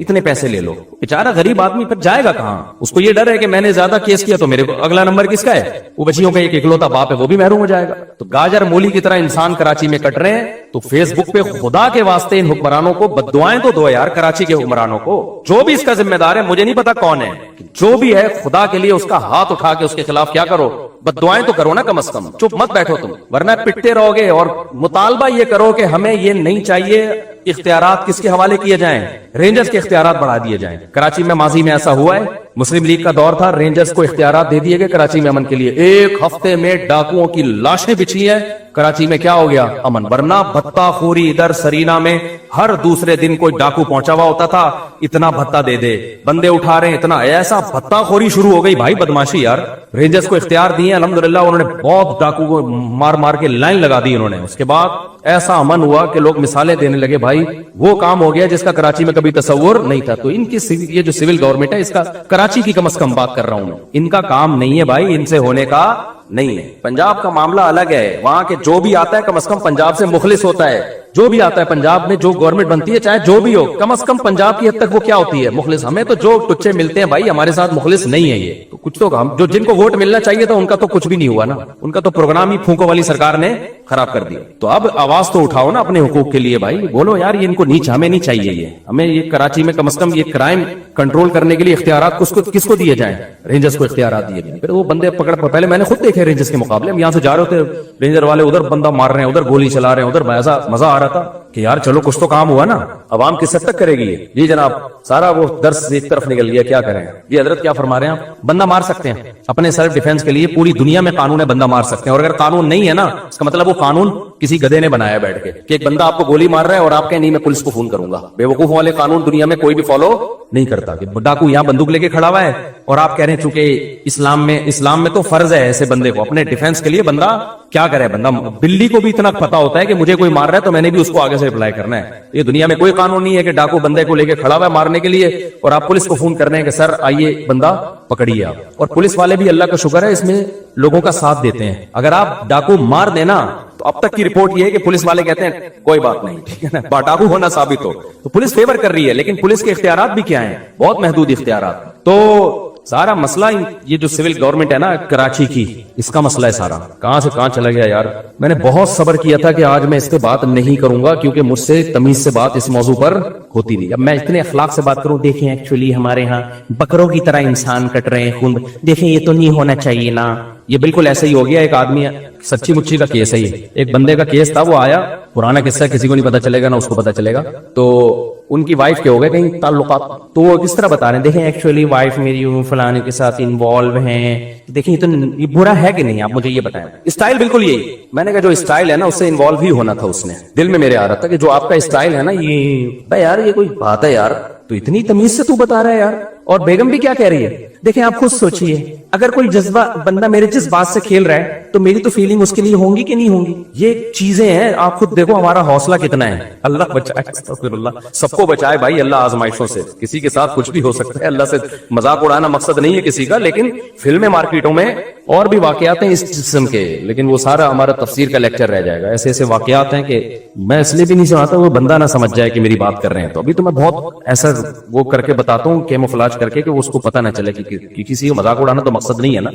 اتنے پیسے لے لو. بیچارہ غریب آدمی پھر جائے گا کہاں؟ اس کو یہ ڈر ہے کہ میں نے زیادہ کیس کیا تو میرے کو اگلا نمبر کس کا ہے, وہ بچیوں کا ایک اکلوتا باپ ہے, وہ بھی محروم ہو جائے گا. تو گاجر مولی کی طرح انسان کراچی میں کٹ رہے ہیں. تو فیس بک پہ خدا کے واسطے ان حکمرانوں کو بددعائیں تو دو یار, کراچی کے حکمرانوں کو. جو بھی اس کا ذمہ دار ہے, مجھے نہیں پتا کون ہے, جو بھی ہے خدا کے لیے اس کا ہاتھ اٹھا کے اس کے خلاف کیا کرو, بددعائیں تو کرو نا کم از کم, چپ مت بیٹھو تم, ورنہ پٹتے رہو گے. اور مطالبہ یہ کرو کہ ہمیں یہ نہیں چاہیے اختیارات کس کے حوالے کیے جائیں, رینجرز کے اختیارات بڑھا دیے جائیں. کراچی میں ماضی میں ایسا ہوا ہے, مسلم لیگ کا دور تھا, رینجرز کو اختیارات دے دیے گئے کراچی میں امن کے لیے. 1 ہفتے میں ڈاکوؤں کی لاشیں بچھی ہیں کراچی میں, کیا ہو گیا, امن. ورنہ بھتہ خوری ادھر سرینا میں ہر دوسرے دن کوئی ڈاکو پہنچا ہوا ہوتا تھا, اتنا بھتہ دے دے, بندے اٹھا رہے ہیں اتنا, ایسا بھتہ خوری شروع ہو گئی بھائی, بدماشی یار. رینجرز کو اختیار دیے الحمدللہ, انہوں نے بہت ڈاکو کو مار کے لائن لگا دی انہوں نے. اس کے بعد ایسا امن ہوا کہ لوگ مثالیں دینے لگے, بھائی وہ کام ہو گیا جس کا کراچی میں کبھی تصور نہیں تھا. تو ان کی یہ جو سول گورنمنٹ ہے, اس کا کراچی کی کم از کم بات کر رہا ہوں میں, ان کا کام نہیں ہے بھائی, ان سے ہونے کا نہیں ہے. پنجاب کا معاملہ الگ ہے, وہاں کے جو بھی آتا ہے کم از کم پنجاب سے مخلص ہوتا ہے. جو بھی آتا ہے پنجاب میں, جو گورنمنٹ بنتی ہے چاہے جو بھی ہو, کم از کم پنجاب کی حد تک وہ کیا ہوتی ہے, مخلص. ہمیں تو جو ٹچے ملتے ہیں بھائی, ہمارے ساتھ مخلص نہیں ہے یہ. تو کچھ تو ہم جو جن کو ووٹ ملنا چاہیے تھا ان کا تو کچھ بھی نہیں ہوا نا, ان کا تو پروگرام ہی پھونکوں والی سرکار نے خراب کر دیا. تو اب آواز تو اٹھاؤ نا اپنے حقوق کے لیے بھائی, بولو یار یہ ان کو نیچ, ہمیں نہیں چاہیے یہ. ہمیں یہ کراچی میں کم از کم یہ کرائم کنٹرول کرنے کے لیے اختیارات کس کو دیے جائیں, رینجرز کو اختیارات دیے جائیں. پھر وہ بندے پکڑ, پہلے میں نے خود دیکھے رینجرز کے مقابلے, ہم یہاں سے جا رہے ہوتے, رینجر والے ادھر بندہ مار رہے ہیں, ادھر گولی چلا رہے ہیں, ادھر مزہ آ رہا تھا کہ یار چلو کچھ تو کام ہوا نا. عوام کس حد تک کرے گی جی جناب, سارا وہ درس ایک طرف نکل گیا, کیا کریں. یہ حضرت کیا فرما رہے ہیں, بندہ مار سکتے ہیں اپنے سیلف ڈیفینس کے لیے, پوری دنیا میں قانون ہے بندہ مار سکتے ہیں. اور اگر قانون نہیں ہے نا, اس کا مطلب وہ قانون کسی گدھے نے بنایا بیٹھ کے, کہ ایک بندہ آپ کو گولی مار رہا ہے اور آپ کہیں نہیں میں پولیس کو فون کروں گا. بے وقوف والے قانون دنیا میں کوئی بھی فالو نہیں کرتا. کہ ڈاکو یہاں بندوق لے کے کھڑا ہوا ہے اور آپ کہہ رہے ہیں چونکہ اسلام میں تو فرض ہے ایسے بندے کو اپنے ڈیفینس کے لیے, بندہ کیا کرے, بندہ بلی کو بھی اتنا پتا ہوتا ہے کہ مجھے کوئی مار رہا ہے تو میں نے بھی اس کو آگے سے رپلائی کرنا ہے. یہ دنیا میں کوئی قانون نہیں ہے کہ ڈاکو بندے کو لے کے کھڑا ہوا ہے مارنے کے لیے اور آپ پولیس کو فون کر رہے ہیں کہ سر آئیے بندہ پکڑیے آپ. اور پولیس والے بھی اللہ کا شکر ہے اس میں لوگوں کا ساتھ دیتے ہیں. اگر آپ ڈاکو مار دینا تو اب تک کی رپورٹ یہ ہے کہ پولیس والے کہتے ہیں کوئی بات نہیں, ٹھیک ہے نا, ڈاکو ہونا ثابت ہو تو پولیس فیور کر رہی ہے. لیکن پولیس کے اختیارات بھی کیا ہیں, بہت محدود اختیارات. تو سارا مسئلہ یہ جو سول گورنمنٹ ہے نا کراچی کی، اس کا مسئلہ ہے سارا. کہاں سے کہاں چلا گیا یار. میں نے بہت صبر کیا تھا کہ آج میں اس پہ بات نہیں کروں گا کیونکہ مجھ سے تمیز سے بات اس موضوع پر ہوتی نہیں. اب میں اتنے اخلاق سے بات کروں، دیکھیں ایکچولی ہمارے ہاں بکروں کی طرح انسان کٹ رہے ہیں خون، دیکھیں یہ تو نہیں ہونا چاہیے نا. یہ بالکل ایسا ہی ہو گیا. ایک آدمی سچی مچی کا کیس ہے، یہ ایک بندے کا کیس تھا. وہ آیا، پرانا قصہ، کسی کو نہیں پتا چلے گا نہ اس کو پتا چلے گا. تو ان کی وائف کے ہو گئے کہیں تعلقات، تو وہ کس طرح بتا رہے ہیں، دیکھیں ایکچولی وائف میری فلانے کے ساتھ انوالو ہیں. دیکھیں یہ برا ہے کہ نہیں، آپ مجھے یہ بتائیں. اسٹائل بالکل یہی. میں نے کہا جو اسٹائل ہے نا اس سے انوالو ہی ہونا تھا. اس نے دل میں میرے آ رہا تھا کہ جو آپ کا اسٹائل ہے نا یہ بھائی یار یہ کوئی بات ہے یار، تو اتنی تمیز سے تو بتا رہا ہے یار. اور بیگم بھی کیا کہہ رہی ہے، دیکھیں آپ خود سوچئے، اگر کوئی جذبہ بندہ میرے جذبات سے کھیل رہا ہے تو میری تو فیلنگ اس کے لیے ہوں گی کہ نہیں ہوں گی. یہ چیزیں ہیں، آپ خود دیکھو ہمارا حوصلہ کتنا ہے. اللہ بچائے، استغفر اللہ، سب کو بچائے بھائی اللہ آزمائشوں سے. کسی کے ساتھ کچھ بھی ہو سکتا ہے، اللہ سے مذاق اڑانا مقصد نہیں ہے کسی کا. لیکن فلمیں مارکیٹوں میں اور بھی واقعات ہیں اس قسم کے، لیکن وہ سارا ہمارا تفسیر کا لیکچر رہ جائے گا. ایسے ایسے واقعات ہیں کہ میں اس لیے بھی نہیں سناتا وہ بندہ نہ سمجھ جائے کہ میری بات کر رہے ہیں. تو ابھی تو میں بہت ایسا وہ کر کے بتاتا ہوں، کیموفلاج کر کے، کہ اس کو پتہ نہ چلے کہ کسی کو مذاق اڑانا تو مقصد نہیں ہے نا.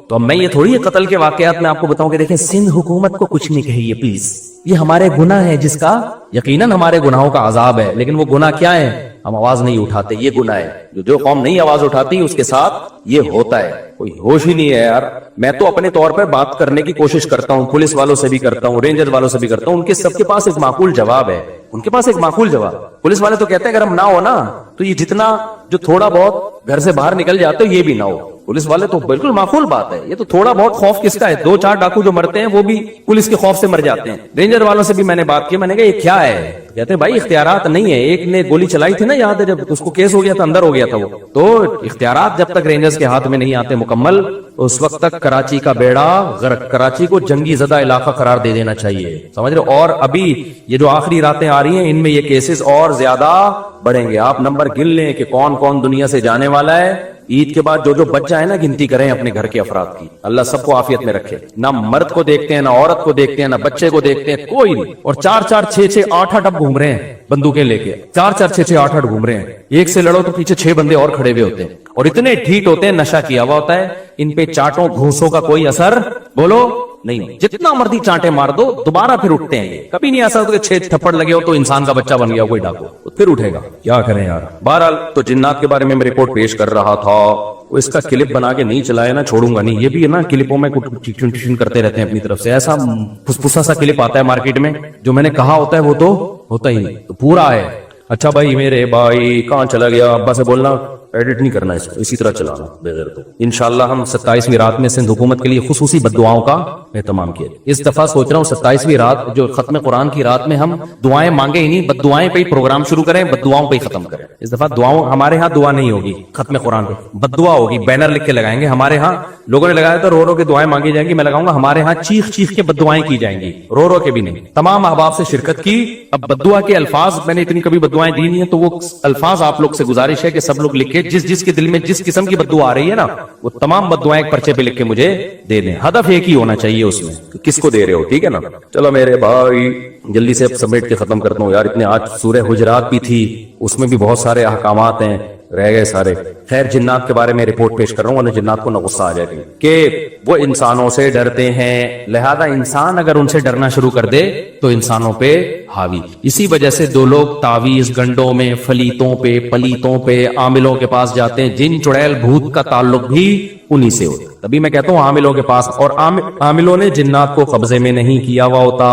تو میں یہ تھوڑی قتل کے واقعات میں آپ کو بتاؤں کہ دیکھیں سندھ حکومت کو کچھ نہیں کہیے پلیز، یہ ہمارے گناہ ہے جس کا یقیناً ہمارے گناہوں کا عذاب ہے. لیکن وہ گناہ کیا ہے، ہم آواز نہیں اٹھاتے، یہ گناہ ہے. جو قوم نہیں آواز اٹھاتی اس کے ساتھ یہ ہوتا ہے. کوئی ہوش ہی نہیں ہے یار. میں تو اپنے طور پر بات کرنے کی کوشش کرتا ہوں، پولیس والوں سے بھی کرتا ہوں، رینجر والوں سے بھی کرتا ہوں. ان کے سب کے پاس ایک معقول جواب ہے. ان کے پاس ایک معقول جواب. پولیس والے تو کہتے ہیں اگر ہم نہ ہو نا تو یہ جتنا جو تھوڑا بہت گھر سے باہر نکل جاتے ہو یہ بھی نہ ہو. پولیس والے تو بالکل معقول بات ہے. یہ تو تھوڑا بہت خوف کس کا ہے، 2-4 ڈاکو جو مرتے ہیں وہ بھی پولیس کے خوف سے مر جاتے ہیں. رینجر والوں سے بھی میں نے بات کی، میں نے کہا یہ کیا ہے، کہتے ہیں بھائی اختیارات نہیں ہے. ایک نے گولی چلائی تھی نا، یاد ہے جب اس کو کیس ہو گیا تھا، اندر ہو گیا تھا وہ. تو اختیارات جب تک رینجرز کے ہاتھ میں نہیں آتے مکمل، اس وقت تک کراچی کا بیڑا غرق، کراچی کو جنگی زدہ علاقہ قرار دے دینا چاہیے، سمجھ رہے. اور ابھی یہ جو آخری راتیں آ رہی ہیں ان میں یہ کیسز اور زیادہ بڑھیں گے. آپ نمبر گن لیں کہ کون کون دنیا سے جانے والا ہے. عید کے بعد جو بچ جائے نا گنتی کریں اپنے گھر کے افراد کی. اللہ سب کو عافیت میں رکھے. نہ مرد کو دیکھتے ہیں، نہ عورت کو دیکھتے ہیں، نہ بچے کو دیکھتے ہیں، کوئی نہیں. اور 4-4 6-6 8-8 اب گھوم رہے ہیں بندوقیں لے کے. 4-4 6-6 8-8 گھوم رہے ہیں. ایک سے لڑو تو پیچھے 6 بندے اور کھڑے ہوئے ہوتے ہیں اور اتنے ڈھیٹ ہوتے ہیں، نشہ کیا ہوا ہوتا ہے. ان پہ چاٹوں گھوسوں کا کوئی اثر بولو نہیں. جتنا مرضی چانٹے مار دو دوبارہ پھر اٹھتے ہیں. یہ کبھی نہیں ایسا کہ 6 تھپڑ لگے ہو تو انسان کا بچہ بن گیا کوئی ڈاکو پھر اٹھے گا. کیا کریں یار. بہرحال تو جنات کے بارے میں رپورٹ پیش کر رہا تھا. وہ اس کا کلپ بنا کے نہیں چلایا نا چھوڑوں گا نہیں. یہ بھی ہے نا کلپوں میں کچھ ٹیچن کرتے رہتے ہیں اپنی طرف سے. ایسا پھسپھسا سا کلپ آتا ہے مارکیٹ میں، جو میں نے کہا ہوتا ہے وہ تو ہوتا ہی نہیں. تو پورا ہے. اچھا بھائی میرے بھائی کہاں چلا گیا، ابا سے بولنا ایڈٹ نہیں کرنا، اس کو اسی طرح چلانا بغیر. تو انشاءاللہ ہم 27ویں رات میں سندھ حکومت کے لیے خصوصی بد دعاؤں کا اہتمام کیا. اس دفعہ سوچ رہا ہوں 27ویں رات جو ختم قرآن کی رات میں ہم دعائیں مانگے ہی نہیں، بد دعائیں پہ ہی پروگرام شروع کریں، بد دعاؤں پہ ہی ختم کریں. اس دفعہ دعاؤں ہمارے ہاں دعا نہیں ہوگی، ختم قرآن پہ بد دعا ہوگی. بینر لکھ کے لگائیں گے. ہمارے ہاں لوگوں نے لگایا تھا رو رو کے دعائیں مانگی جائیں گی، میں لگاؤں گا ہمارے ہاں چیخ چیخ کے بد دعائیں کی جائیں گی، رو رو کے بھی نہیں. تمام احباب سے شرکت کی. اب بد دعا کے الفاظ میں نے اتنی کبھی بد دعائیں دی نہیں ہیں، تو وہ الفاظ آپ لوگ سے گزارش ہے کہ سب لوگ لکھ کے جس کے دل میں جس قسم کی بد دعا آ رہی ہے نا وہ تمام بد دعائیں ایک پرچے پہ لکھ کے مجھے دے دیں. ہدف ایک ہی ہونا چاہیے اس میں، کس کو دے رہے ہو، ٹھیک ہے نا. چلو میرے بھائی جلدی سے اب سمیٹ کے ختم کرتا ہوں یار. اتنے آج سورہ حجرات بھی تھی، اس میں بھی بہت سارے احکامات ہیں، رہ گئے سارے. خیر جنات کے بارے میں رپورٹ پیش کر رہا ہوں ورنہ جنات کو نہ غصہ آ جائے گی کہ وہ انسانوں سے ڈرتے ہیں، لہذا انسان اگر ان سے ڈرنا شروع کر دے تو انسانوں پہ حاوی. اسی وجہ سے دو لوگ تعویذ گنڈوں میں، فلیتوں پہ، پلیتوں پہ، عاملوں کے پاس جاتے ہیں. جن چڑیل بھوت کا تعلق بھی انہی سے ہوتا. تبھی میں کہتا ہوں عاملوں کے پاس. اور عاملوں نے جنات کو قبضے میں نہیں کیا ہوا ہوتا.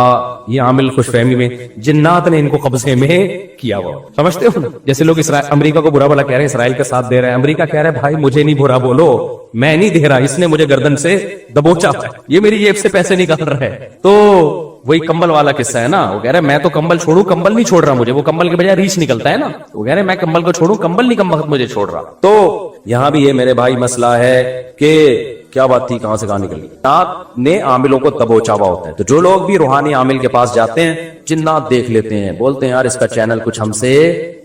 یہ عامل خوش فہمی میں، جنات نے ان کو قبضے میں کیا ہوا. سمجھتے ہو؟ جیسے لوگ امریکہ کو برا بلا کہہ رہے ہیں، اسرائیل کا ساتھ دے رہے ہیں. امریکہ کہہ رہا ہے بھائی مجھے نہیں برا بولو، میں نہیں دے رہا، اس نے مجھے گردن سے دبوچا، یہ میری جیب سے پیسے نکال رہا ہے. تو وہی کمبل والا قصہ ہے نا. وہ کہہ رہے میں تو کمبل چھوڑوں، کمبل نہیں چھوڑ رہا مجھے. وہ کمبل کے بجائے ریچھ نکلتا ہے نا. وہ کہہ رہے میں کمبل کو چھوڑوں، کمبل نہیں کم وقت مجھے چھوڑ رہا. تو یہاں بھی یہ میرے بھائی مسئلہ ہے کہ کیا بات تھی، کہاں سے کہاں نکل گئی. جنات نے عاملوں کو دبوچا ہوا ہوتا ہے. تو جو لوگ بھی روحانی عامل کے پاس جاتے ہیں جنات دیکھ لیتے ہیں، بولتے ہیں یار اس کا چینل کچھ ہم سے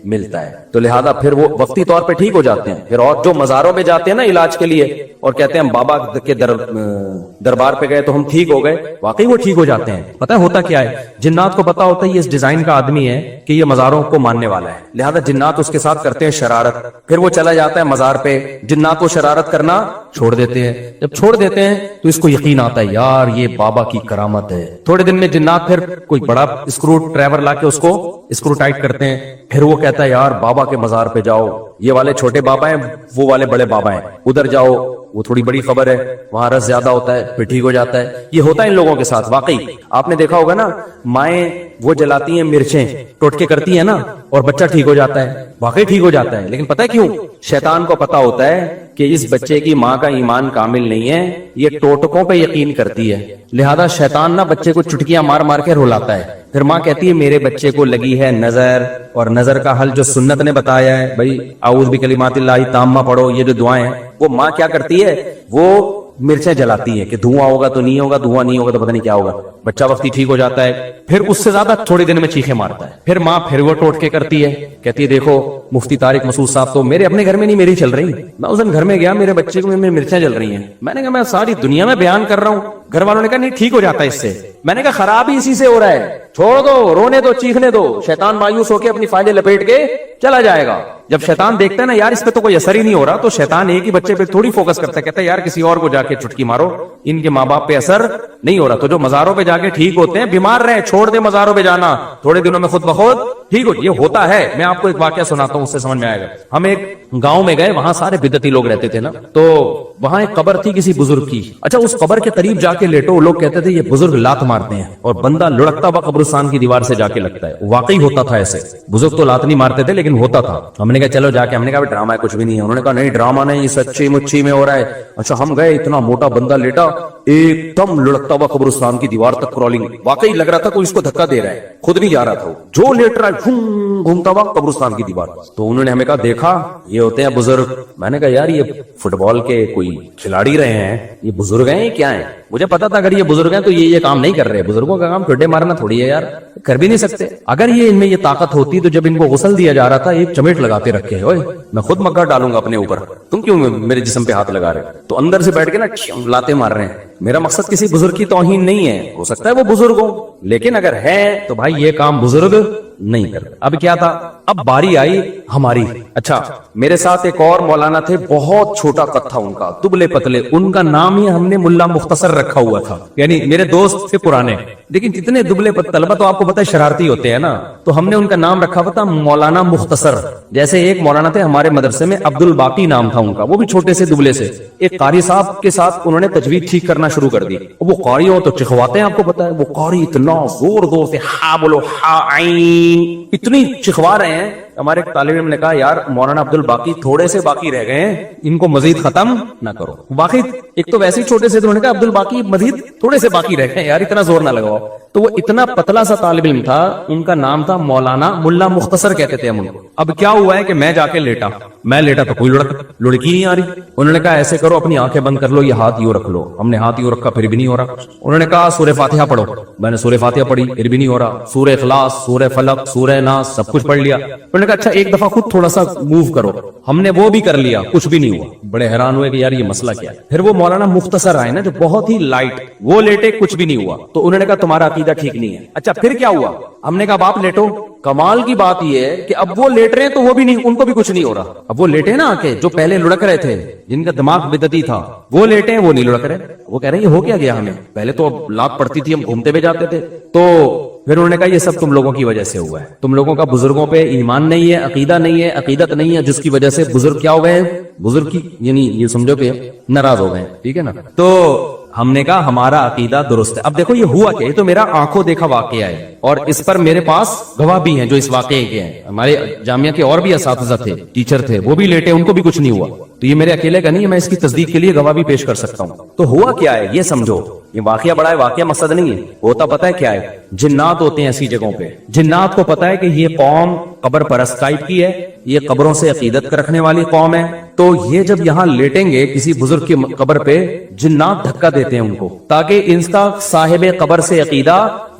ملتا ہے، تو لہذا پھر وہ وقتی طور پہ ٹھیک ہو جاتے ہیں. پھر اور جو مزاروں میں جاتے ہیں نا علاج کے لیے اور کہتے ہیں ہم بابا کے دربار پہ گئے تو ہم ٹھیک ہو گئے, واقعی وہ ٹھیک ہو جاتے ہیں. پتہ ہے ہوتا کیا ہے, جنات کو پتا ہوتا ہے یہ اس ڈیزائن کا آدمی ہے کہ یہ مزاروں کو ماننے والا ہے, لہذا جنات اس کے ساتھ کرتے ہیں شرارت. پھر وہ چلا جاتا ہے مزار پہ, جنات کو شرارت کرنا چھوڑ دیتے ہیں. جب چھوڑ دیتے ہیں تو اس کو یقین آتا ہے یار یہ بابا کی کرامت ہے. تھوڑے دن میں جنات پھر کوئی بڑا اسکرو ڈرائیور لا کے اس کو اسکرو ٹائٹ کرتے ہیں. پھر وہ کہتا ہے یار بابا کے مزار پہ جاؤ, یہ والے چھوٹے بابا ہیں وہ والے بڑے بابا ہیں, ادھر جاؤ وہ تھوڑی بڑی خبر ہے, وہاں رس زیادہ ہوتا ہے, پھر ٹھیک ہو جاتا ہے. یہ ہوتا ہے ان لوگوں کے ساتھ. واقعی آپ نے دیکھا ہوگا نا, مائیں وہ جلاتی ہیں مرچیں, ٹوٹکے کرتی ہیں نا, اور بچہ ٹھیک ہو جاتا ہے, واقعی ٹھیک ہو جاتا ہے. لیکن پتہ ہے کیوں؟ شیطان کو پتا ہوتا ہے کہ اس بچے کی ماں کا ایمان کامل نہیں ہے, یہ ٹوٹکوں پہ یقین کرتی ہے, لہذا شیطان نا بچے کو چٹکیاں مار مار کے رلاتا ہے. پھر ماں کہتی ہے میرے بچے کو لگی ہے نظر, اور نظر کا حل جو سنت نے بتایا ہے بھائی اعوذ بکلمات اللہ التامہ پڑھو, یہ جو دعائیں ہیں, وہ ماں کیا کرتی ہے, وہ مرچیں جلاتی ہے کہ دھواں ہوگا تو نہیں ہوگا, دھواں نہیں ہوگا تو پتہ نہیں کیا ہوگا. بچہ وقتی ٹھیک ہو جاتا ہے, پھر اس سے زیادہ تھوڑے دن میں چیخیں مارتا ہے. پھر ماں پھر وہ ٹوٹکے کرتی ہے, کہتی ہے دیکھو مفتی طارق مسعود صاحب تو میرے اپنے گھر میں نہیں میری چل رہی, میں اس دن گھر میں گیا میرے بچے کو میں مرچیں جل رہی ہیں, میں نے کہا میں ساری دنیا میں بیان کر رہا ہوں. گھر والوں نے کہا نہیں ٹھیک ہو جاتا ہے اس سے. میں نے کہا خراب ہی اسی سے ہو رہا ہے, چھوڑ دو, رونے دو, چیخنے دو, شیطان مایوس ہو کے اپنی فائلیں لپیٹ کے چلا جائے گا. جب شیطان دیکھتا ہے نا یار اس پہ تو کوئی اثر ہی نہیں ہو رہا, تو شیطان ایک ہی بچے پہ تھوڑی فوکس کرتا ہے, کہتا ہے یار کسی اور کو جا کے چٹکی مارو, ان کے ماں باپ پہ اثر نہیں ہو رہا. تو جو مزاروں پہ جا کے ٹھیک ہوتے ہیں بیمار رہے, چھوڑ دے مزاروں پہ جانا, تھوڑے دنوں میں خود بخود ٹھیک ہو. یہ ہوتا ہے. میں آپ کو ایک واقعہ سناتا ہوں, اس سے سمجھ میں آئے گا. ہم ایک گاؤں میں گئے, وہاں سارے بدعتی لوگ رہتے تھے نا, تو وہاں ایک قبر تھی کسی بزرگ کی. اچھا اس قبر کے قریب جا کے لیٹو, لوگ کہتے تھے یہ بزرگ لات مارتے ہیں, اور بندہ لڑکتا ہوا قبرستان کی دیوار سے جا کے لگتا ہے. واقعی ہوتا تھا ایسے, بزرگ تو لات نہیں مارتے تھے لیکن ہوتا تھا. ہم نے کہا چلو جا کے, ہم نے کہا ڈرامہ ہے کچھ بھی نہیں ہے. انہوں نے کہا نہیں ڈرامہ نہیں, سچی مچی میں ہو رہا ہے. اچھا ہم گئے, اتنا موٹا بندہ لیٹا, ایک دم لڑکتا ہوا قبرستان کی دیوار تک کرالنگ, واقعی لگ رہا تھا کوئی اس کو دھکا دے رہا ہے, خود نہیں جا رہا تھا, جو لیٹ رہا ہے گھومتا ہوا قبرستان کی دیوار. تو انہوں نے ہمیں کہا دیکھا یہ ہوتے ہیں بزرگ. میں نے کہا یار یہ فٹ بال کے کوئی کھلاڑی رہے ہیں, یہ بزرگ ہیں یہ کیا ہیں؟ مجھے پتا تھا اگر یہ بزرگ ہیں تو یہ کام نہیں کر رہے. بزرگوں کا کام ٹھڈے مارنا تھوڑی ہے یار, کر بھی نہیں سکتے. اگر یہ ان میں یہ طاقت ہوتی تو جب ان کو غسل دیا جا رہا تھا ایک چمیٹ لگاتے رکھے, اوئے میں خود مگا ڈالوں گا اپنے اوپر, تم کیوں میرے جسم پہ ہاتھ لگا رہے؟ تو اندر سے بیٹھ کے نا لاتے مار رہے ہیں. میرا مقصد کسی بزرگ کی توہین نہیں ہے, ہو سکتا ہے وہ بزرگ ہو, لیکن اگر ہے تو بھائی یہ کام بزرگ نہیں کرتے. اب کیا تھا, اب باری آئی ہماری. اچھا میرے ساتھ ایک اور مولانا تھے, بہت چھوٹا قد تھا ان کا, دبلے پتلے, ان کا نام ہی ہم نے ملا مختصر رکھا ہوا تھا. یعنی میرے دوست تھے پرانے, لیکن کتنے دبلے طلبہ تو آپ کو پتہ ہے شرارتی ہوتے ہیں نا, تو ہم نے ان کا نام رکھا ہوا تھا مولانا مختصر. جیسے ایک مولانا تھے ہمارے مدرسے میں, عبد الباقی نام تھا ان کا, وہ بھی چھوٹے سے دبلے سے. ایک قاری صاحب کے ساتھ انہوں نے تجوید ٹھیک کرنا شروع کر دی. وہ قاری ہو تو چکھواتے ہیں, آپ کو پتا ہے وہ قاری اتنا زور زور سے ہا بولو ہا عین اتنی چکھوا رہے ہیں. ہمارے ایک طالب علم نے کہا یار مولانا عبد الباقی تھوڑے سے باقی رہ گئے ہیں, ان کو مزید ختم نہ کرو. واقعی ایک تو ویسے ہی چھوٹے سے, انہوں نے کہا عبد الباقی مزید تھوڑے سے باقی رہ گئے یار, اتنا زور نہ لگاؤ. تو وہ اتنا پتلا سا طالب علم تھا, ان کا نام تھا مولانا ملا مختصر کہتے تھے ہم ان کو. اب کیا ہوا ہے کہ میں جا کے لیٹا, میں لیٹا تو کوئی لڑکی نہیں آ رہی. انہوں نے کہا ایسے کرو اپنی آنکھیں بند کر لو, یہ ہاتھ یوں رکھ لو. ہم نے ہاتھ یوں رکھا, پھر بھی نہیں ہو رہا. انہوں نے کہا سورہ فاتحہ پڑھو. میں نے سورہ فاتحہ پڑھی, پھر بھی نہیں ہو رہا. سورہ اخلاص, سورہ فلق, سورہ ناس, سب کچھ پڑھ لیا. انہوں نے کہا اچھا ایک دفعہ خود تھوڑا سا موو کرو. ہم نے وہ بھی کر لیا, کچھ بھی نہیں ہوا. بڑے حیران ہوئے کہ یار یہ مسئلہ کیا ہے. پھر وہ مولانا مختصر آئے نا جو بہت ہی لائٹ, وہ لیٹے, کچھ بھی نہیں ہوا. تو انہوں نے کہا تمہارا عقیدہ ٹھیک نہیں ہے. اچھا پھر کیا ہوا؟ ہم نے کہا آپ لیٹو. کمال کی بات یہ ہے کہ اب وہ لیٹ رہے ہیں تو وہ بھی نہیں, ان کو بھی کچھ نہیں ہو رہا. اب وہ لیٹے نا آ کے, جو پہلے لڑک رہے تھے, جن کا دماغ بدعتی تھا, وہ لیٹے ہیں, وہ نہیں لڑک رہے. وہ کہہ رہے ہیں یہ ہو کیا گیا ہمیں, پہلے تو لات پڑتی تھی, ہم گھومتے ہوئے جاتے تھے. تو پھر انہوں نے کہا یہ سب تم لوگوں کی وجہ سے ہوا ہے, تم لوگوں کا بزرگوں پہ ایمان نہیں ہے, عقیدہ نہیں ہے, عقیدت نہیں ہے, جس کی وجہ سے بزرگ کیا ہو گئے, بزرگ کی یعنی یہ سمجھو کہ ناراض ہو گئے. ٹھیک ہے نا. تو ہم نے کہا ہمارا عقیدہ درست ہے. اب دیکھو یہ ہوا کہ یہ تو میرا آنکھوں دیکھا واقعہ ہے, اور اس پر میرے پاس گواہ بھی ہیں جو اس واقعے کے ہیں. ہمارے جامعہ کے اور بھی اساتذہ تھے, ٹیچر تھے, وہ بھی لیٹے, ان کو بھی کچھ نہیں ہوا. تو یہ میرے اکیلے کا نہیں ہے, میں اس کی تصدیق کے لیے گواہ بھی پیش کر سکتا ہوں. تو ہوا کیا ہے یہ سمجھو, یہ واقعہ بڑا ہے, واقعہ مقصد نہیں ہے. ہوتا پتہ ہے کیا ہے, جنات ہوتے ہیں ایسی جگہوں پہ. جنات کو پتا ہے کہ یہ قوم قبر پرست ٹائپ کی ہے, یہ قبروں سے عقیدت رکھنے والی قوم ہے. تو یہ جب یہاں لیٹیں گے کسی بزرگ کی قبر پہ, جنات دھکا دیتے ہیں ان کو, تاکہ ان کا صاحب قبر سے عقیدہ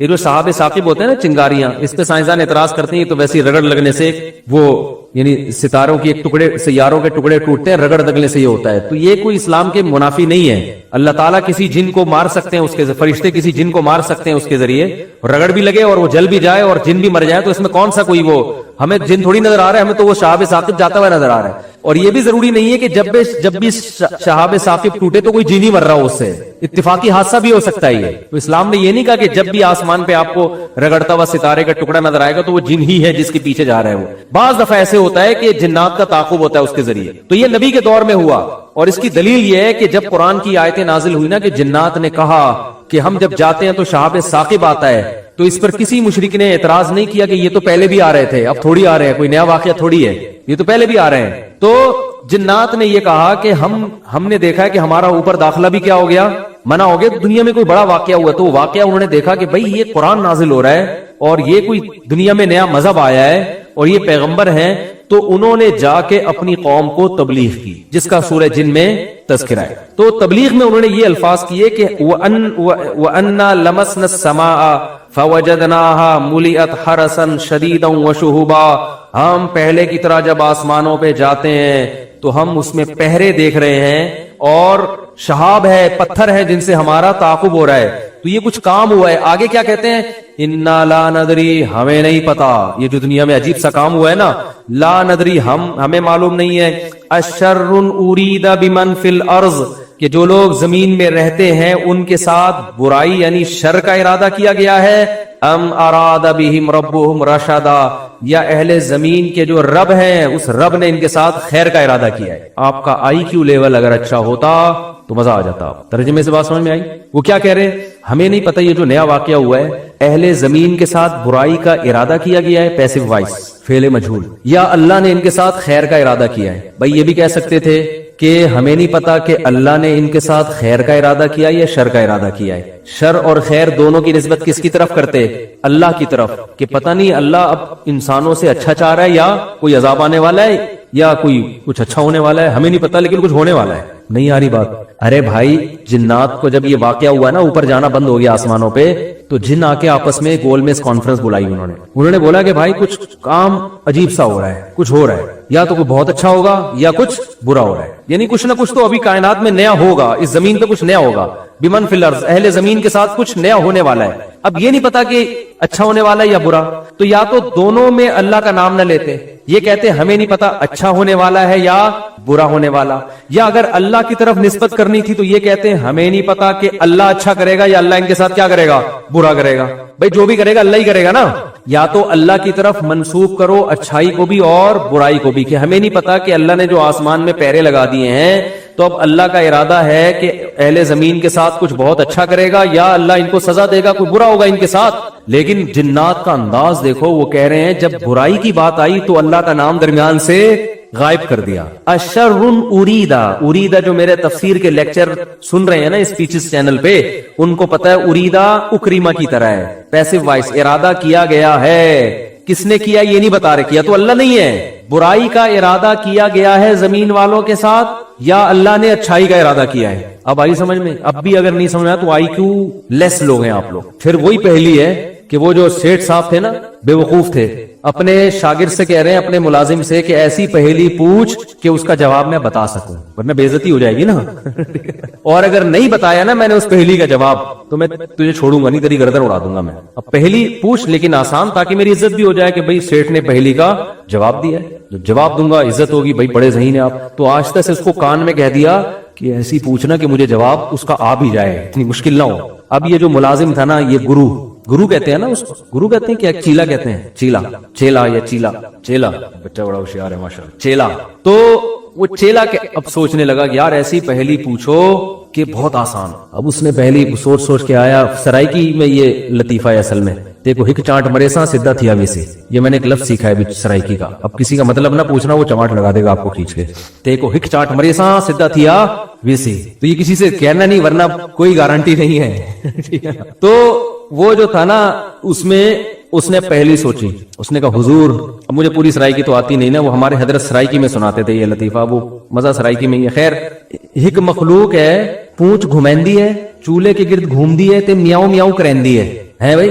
یہ جو صحاب ثاقب ہوتے ہیں نا چنگاریاں, اس پہ سائنسدان اعتراض کرتے ہیں تو ویسی رگڑ لگنے سے وہ یعنی ستاروں کے ایک ٹکڑے, سیاروں کے ٹکڑے ٹوٹتے ہیں, رگڑ لگنے سے یہ ہوتا ہے. تو یہ کوئی اسلام کے منافی نہیں ہے. اللہ تعالیٰ کسی جن کو مار سکتے ہیں اس کے, فرشتے کسی جن کو مار سکتے ہیں اس کے ذریعے, رگڑ بھی لگے اور وہ جل بھی جائے اور جن بھی مر جائے, تو اس میں کون سا کوئی وہ ہمیں جن تھوڑی نظر آ رہا ہے, ہمیں تو وہ شہاب ثاقب جاتا ہوا نظر آ رہا ہے. اور یہ بھی ضروری نہیں ہے کہ جب بھی شہاب ثاقب ٹوٹے تو کوئی جن ہی مر رہا ہو, اس سے اتفاقی حادثہ بھی ہو سکتا ہے. تو اسلام نے یہ نہیں کہا کہ جب بھی آسمان پہ آپ کو رگڑتا ہوا ستارے کا ٹکڑا نظر آئے گا تو وہ جن ہی ہے جس کے پیچھے جا رہا ہے. وہ بعض دفعہ ایسے ہوتا ہے کہ جنات کا تعاقب ہوتا ہے اس کے ذریعے. تو یہ نبی کے دور میں ہوا, اور اس کی دلیل یہ ہے کہ جب قرآن کی آیتیں نازل ہوئی نا کہ جنات نے کہا کہ ہم جب جاتے ہیں تو شہاب ثاقب آتا ہے, تو اس پر کسی مشرک نے اعتراض نہیں کیا کہ یہ تو پہلے بھی آ رہے تھے, اب تھوڑی آ رہے ہیں, کوئی نیا واقعہ تھوڑی ہے, یہ تو پہلے بھی آ رہے ہیں. تو جنات نے یہ کہا کہ ہم نے دیکھا ہے کہ ہمارا اوپر داخلہ بھی کیا ہو گیا, منع ہو گیا. دنیا میں کوئی بڑا واقعہ ہوا تو وہ واقعہ انہوں نے دیکھا کہ بھئی یہ قرآن نازل ہو رہا ہے اور یہ کوئی دنیا میں نیا مذہب آیا ہے اور یہ پیغمبر ہیں, تو انہوں نے جا کے اپنی قوم کو تبلیغ کی, جس کا سورہ جن میں تذکرہ ہے. تو تبلیغ میں انہوں نے یہ الفاظ کیے کہ وَأَنَّا لَمَسْنَا السَّمَاءَ فَوَجَدْنَاهَا مُلِئَتْ حَرَسًا شَدِيدًا وَشُهُبًا. ہم پہلے کی طرح جب آسمانوں پہ جاتے ہیں تو ہم اس میں پہرے دیکھ رہے ہیں اور شہاب ہے, پتھر ہے جن سے ہمارا تعاقب ہو رہا ہے. تو یہ کچھ کام ہوا ہے. آگے کیا کہتے ہیں, اِنَّا لَا نَدْرِي, ہمیں نہیں پتا. یہ جو دنیا میں عجیب سا کام ہوا ہے نا, لا ندری, ہمیں معلوم نہیں ہے. اَشَرٌ أُرِيدَ بِمَنْ فِي الْأَرْضِ, کہ جو لوگ زمین میں رہتے ہیں ان کے ساتھ برائی یعنی شر کا ارادہ کیا گیا ہے. ام اراد بہم ربہم رشدا, یا اہل زمین کے جو رب ہیں اس رب نے ان کے ساتھ خیر کا ارادہ کیا ہے. آپ کا آئی کیو لیول اگر اچھا ہوتا تو مزہ آ جاتا. ترجمے سے بات سمجھ میں آئی؟ وہ کیا کہہ رہے ہیں, ہمیں نہیں پتہ یہ جو نیا واقعہ ہوا ہے, اہل زمین کے ساتھ برائی کا ارادہ کیا گیا ہے, پیسو وائس فعل مجہول, یا اللہ نے ان کے ساتھ خیر کا ارادہ کیا ہے. بھائی یہ بھی کہہ سکتے تھے کہ ہمیں نہیں پتا کہ اللہ نے ان کے ساتھ خیر کا ارادہ کیا یا شر کا ارادہ کیا ہے. شر اور خیر دونوں کی نسبت کس کی طرف کرتے, اللہ کی طرف, کہ پتہ نہیں اللہ اب انسانوں سے اچھا چاہ رہا ہے یا کوئی عذاب آنے والا ہے یا کوئی کچھ اچھا ہونے والا ہے, ہمیں نہیں پتا لیکن کچھ ہونے والا ہے. نہیں آ رہی بات. ارے بھائی جنات کو جب یہ واقعہ ہوا نا, اوپر جانا بند ہو گیا آسمانوں پہ, تو جن آ کے آپس میں گول میز کانفرنس بلائی. انہوں نے بولا کہ بھائی کچھ کام عجیب سا ہو رہا ہے, کچھ ہو رہا ہے, یا تو کوئی بہت اچھا ہوگا یا کچھ برا ہو رہا ہے. یعنی کچھ نہ کچھ تو ابھی کائنات میں نیا ہوگا, اس زمین پہ کچھ نیا ہوگا. بمن فی الارض, اہل زمین کے ساتھ کچھ نیا ہونے والا ہے. اب یہ نہیں پتا کہ اچھا ہونے والا ہے یا برا, تو یا تو دونوں میں اللہ کا نام نہ لیتے, یہ کہتے ہمیں نہیں پتا اچھا ہونے والا ہے یا برا ہونے والا, یا اگر اللہ کی طرف نسبت کرنی تھی تو یہ کہتے ہیں ہمیں نہیں پتا کہ اللہ اچھا کرے گا یا اللہ ان کے ساتھ کیا کرے گا, برا کرے گا. بھائی جو بھی کرے گا اللہ ہی کرے گا نا. یا تو اللہ کی طرف منسوب کرو اچھائی کو بھی اور برائی کو بھی, کہ ہمیں نہیں پتا کہ اللہ نے جو آسمان میں پیرے لگا دیے ہیں تو اب اللہ کا ارادہ ہے کہ اہل زمین کے ساتھ کچھ بہت اچھا کرے گا یا اللہ ان کو سزا دے گا, کوئی برا ہوگا ان کے ساتھ. لیکن جنات کا انداز دیکھو, وہ کہہ رہے ہیں جب برائی کی بات آئی تو اللہ کا نام درمیان سے غائب کر دیا. اشر اریدا, اریدا جو میرے تفسیر کے لیکچر سن رہے ہیں نا اسپیچز چینل پہ, ان کو پتا ہے اریدا اکریما کی طرح ہے, پیسو وائس, ارادہ کیا گیا ہے. کس نے کیا یہ نہیں بتا رہے, کیا تو اللہ نہیں ہے. برائی کا ارادہ کیا گیا ہے زمین والوں کے ساتھ یا اللہ نے اچھائی کا ارادہ کیا ہے. اب آئی سمجھ میں؟ اب بھی اگر نہیں سمجھ میں تو آئی کیو لیس لوگ ہیں آپ لوگ. پھر وہی پہلی ہے کہ وہ جو سیٹ صاحب تھے نا, بے وقوف تھے, اپنے شاگرد سے کہہ رہے ہیں, اپنے ملازم سے, کہ ایسی پہلی پوچھ کہ اس کا جواب میں بتا سکوں, ورنہ بے عزتی ہو جائے گی نا. اور اگر نہیں بتایا نا میں نے اس پہلی کا جواب تو میں تجھے چھوڑوں گا نہیں, تیری گردن اڑا دوں گا میں. اب پہلی پوچھ لیکن آسان, تاکہ میری عزت بھی ہو جائے کہ بھئی سیٹ نے پہلی کا جواب دیا ہے, جواب دوں گا عزت ہوگی, بھئی بڑے ذہین ہیں آپ. تو آہستہ سے اس کو کان میں کہہ دیا کہ ایسی پوچھنا کہ مجھے جواب اس کا آ بھی جائے, اتنی مشکل نہ ہو. اب یہ جو ملازم تھا نا, یہ گرو کہتے ہیں نا اس کو, گرو کہتے ہیں کیا, چیلا کہتے ہیں, چیلا یا چیلا, بچہ بڑا ہوشیار ہے ماشاءاللہ, چیلا. تو وہ چیلا اب سوچنے لگا کہ یار ایسی پہلی پوچھو کہ بہت آسان. اب اس نے پہلی سوچ کے آیا. سرائکی میں یہ لطیفہ ہے اصل میں, دیکھو ہک چانٹ مرے سا سدھا تھیا ویسے, یہ میں نے ایک لفظ سیکھا ہے سرائکی کا. اب کسی کا مطلب نہ پوچھنا, وہ چماٹ لگا دے گا آپ کو کھینچ کے. دیکھو ہک چانٹ مرے سا سدھا تھیا ویسے, تو یہ کسی سے کہنا نہیں ورنہ کوئی گارنٹی نہیں ہے. تو وہ جو تھا نا, اس نے پہلی سوچی, اس نے کہا حضور, اب مجھے پوری سرائکی تو آتی نہیں نا, وہ ہمارے حضرت سرائکی میں سناتے تھے یہ لطیفہ, وہ مزہ سرائکی میں ہی ہے. خیر, ہک مخلوق ہے, پونچھ گھمیندی ہے, چولہے کے گرد گھوم دی ہے تے میاؤں میاؤں کرندی ہے بھائی.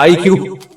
IQ।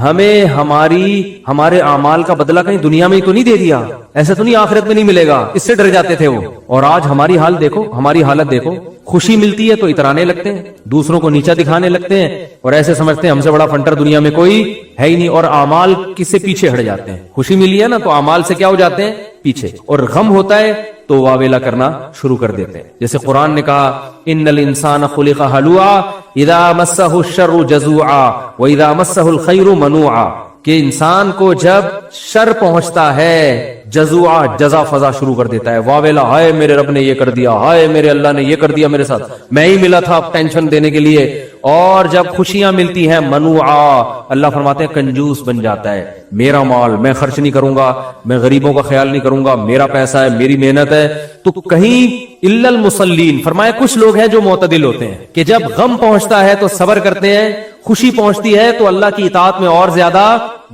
ہمیں ہمارے اعمال کا بدلہ کہیں دنیا میں ہی تو نہیں دے دیا, ایسا تو نہیں آخرت میں نہیں ملے گا, اس سے ڈر جاتے تھے وہ. اور آج ہماری حالت دیکھو, خوشی ملتی ہے تو اترانے لگتے ہیں, دوسروں کو نیچا دکھانے لگتے ہیں, اور ایسے سمجھتے ہیں ہم سے بڑا فنٹر دنیا میں کوئی ہے ہی نہیں, اور اعمال کس سے پیچھے ہٹ جاتے ہیں. خوشی ملی ہے نا تو اعمال سے کیا ہو جاتے ہیں, پیچھے, اور غم ہوتا ہے تو واویلا کرنا شروع کر دیتے ہیں. جیسے قرآن نے کہا ان الانسان خلق ہلوعا اذا مسہ الشر جزوعا واذا مسہ الخیر منوعا, کہ انسان کو جب شر پہنچتا ہے جزوعا, جزا فضا شروع کر دیتا ہے, واویلا, ہائے میرے رب نے یہ کر دیا, ہائے میرے اللہ نے یہ کر دیا میرے ساتھ, میں ہی ملا تھا ٹینشن دینے کے لیے. اور جب خوشیاں ملتی ہیں منوعا, اللہ فرماتے ہیں کنجوس بن جاتا ہے, میرا مال میں خرچ نہیں کروں گا, میں غریبوں کا خیال نہیں کروں گا, میرا پیسہ ہے, میری محنت ہے. تو کہیں الا المصلین, فرمایا کچھ لوگ ہیں جو معتدل ہوتے ہیں کہ جب غم پہنچتا ہے تو صبر کرتے ہیں, خوشی پہنچتی ہے تو اللہ کی اطاعت میں اور زیادہ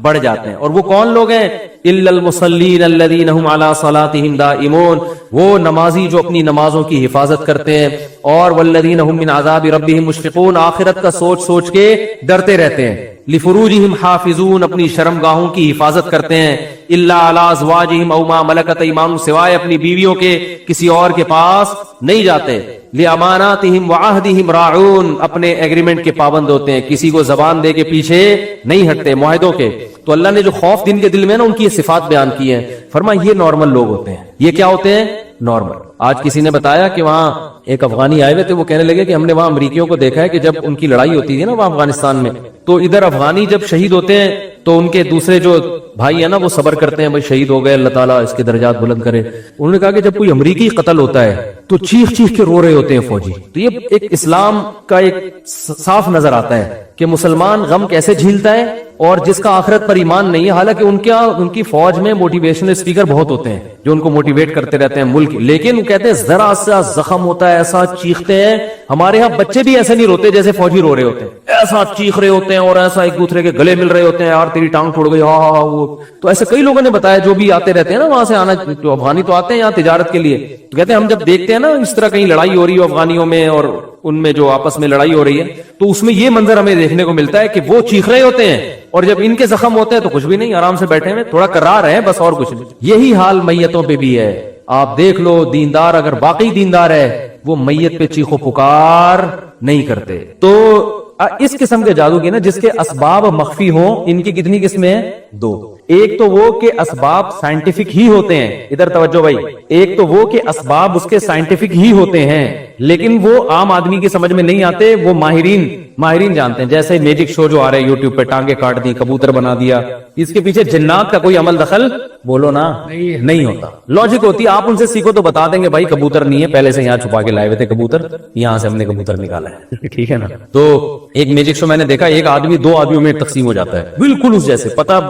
بڑھ جاتے ہیں. اور وہ کون لوگ ہیں, الا المصلین الذین هم علی صلاتهم دائمون, وہ نمازی جو اپنی نمازوں کی حفاظت کرتے ہیں, اور والذین هم من عذاب ربهم مشفقون, آخرت کا سوچ سوچ کے ڈرتے رہتے ہیں. لفروجہم حافظون, اپنی شرمگاہوں کی حفاظت کرتے ہیں. الا علی ازواجہم او ما ملکت ایمانہم, سوائے اپنی بیویوں کے کسی اور کے پاس نہیں جاتے. لاماناتہم وعہدہم راعون, اپنے ایگریمنٹ کے پابند ہوتے ہیں, کسی کو زبان دے کے پیچھے نہیں ہٹتے معاہدوں کے. تو اللہ نے جو خوف دن کے دل میں نا ان کی یہ صفات بیان کی ہیں, فرمایا یہ نارمل لوگ ہوتے ہیں. یہ کیا ہوتے ہیں, نارمل. آج کسی نے بتایا کہ وہاں ایک افغانی آئے ہوئے تھے, وہ کہنے لگے کہ ہم نے وہاں امریکیوں کو دیکھا ہے کہ جب ان کی لڑائی ہوتی تھی نا وہاں افغانستان میں, تو ادھر افغانی جب شہید ہوتے ہیں تو ان کے دوسرے جو بھائی ہیں نا وہ صبر کرتے ہیں, بھائی شہید ہو گئے, اللہ تعالیٰ اس کے درجات بلند کرے. انہوں نے کہا کہ جب کوئی امریکی قتل ہوتا ہے تو چیخ چیخ کے رو رہے ہوتے ہیں فوجی. تو یہ ایک اسلام کا ایک صاف نظر آتا ہے کہ مسلمان غم کیسے جھیلتا ہے, اور جس کا آخرت پر ایمان نہیں ہے. حالانکہ ان کی فوج میں موٹیویشنل اسپیکر بہت ہوتے ہیں جو ان کو موٹیویٹ کرتے رہتے ہیں ملک, لیکن وہ کہتے ہیں ذرا سا زخم ہوتا ہے ایسا چیختے ہیں. ہمارے ہاں بچے بھی ایسے نہیں روتے جیسے فوجی رو رہے ہوتے ہیں, ایسا چیخ رہے ہوتے ہیں اور ایسا ایک دوسرے کے گلے مل رہے ہوتے ہیں, یار تیری ٹانگ ٹوٹ گئی, ہاں وہ. تو ایسے کئی لوگوں نے بتایا جو بھی آتے رہتے ہیں نا وہاں سے, آنا جو افغانی تو آتے ہیں یہاں تجارت کے لیے, تو کہتے ہیں ہم جب دیکھتے ہیں نا اس طرح کہیں لڑائی ہو رہی ہو افغانیوں میں اور ان میں جو آپس میں لڑائی ہو رہی ہے, تو اس میں یہ منظر ہمیں دیکھنے کو ملتا ہے کہ وہ چیخ رہے ہوتے ہیں, اور جب ان کے زخم ہوتے ہیں تو کچھ بھی نہیں, آرام سے بیٹھے ہوئے تھوڑا کرا رہے ہیں بس, اور کچھ نہیں. یہی حال میتوں پہ بھی ہے. آپ دیکھ لو, دیندار اگر واقعی دیندار ہے وہ میت پہ چیخو پکار نہیں کرتے. تو اس قسم کے جادو کی نا جس کے اسباب مخفی ہوں, ان کی کتنی قسمیں ہیں, دو. ایک تو وہ کہ اسباب سائنٹیفک ہی ہوتے ہیں, ادھر توجہ بھائی, ایک تو وہ کہ اسباب اس کے سائنٹیفک ہی ہوتے ہیں لیکن وہ عام آدمی کی سمجھ میں نہیں آتے, وہ ماہرین جانتے ہیں. جیسے میجک شو جو آ رہے ہیں یوٹیوب پہ, ٹانگیں کاٹ دی, کبوتر بنا دیا, اس کے پیچھے جنات کا کوئی عمل دخل بولو نا نہیں ہوتا. لاجک ہوتی ہے, آپ ان سے سیکھو تو بتا دیں گے بھائی کبوتر نہیں ہے, پہلے سے یہاں چھپا کے لائے ہوئے تھے کبوتر, یہاں سے ہم نے کبوتر نکالا ہے. ٹھیک ہے نا. تو ایک میجک شو میں نے دیکھا, ایک آدمی دو آدمیوں میں تقسیم ہو جاتا ہے بالکل اس جیسے, پتا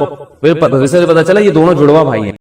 چلا یہ دونوں جڑوا بھائی ہیں.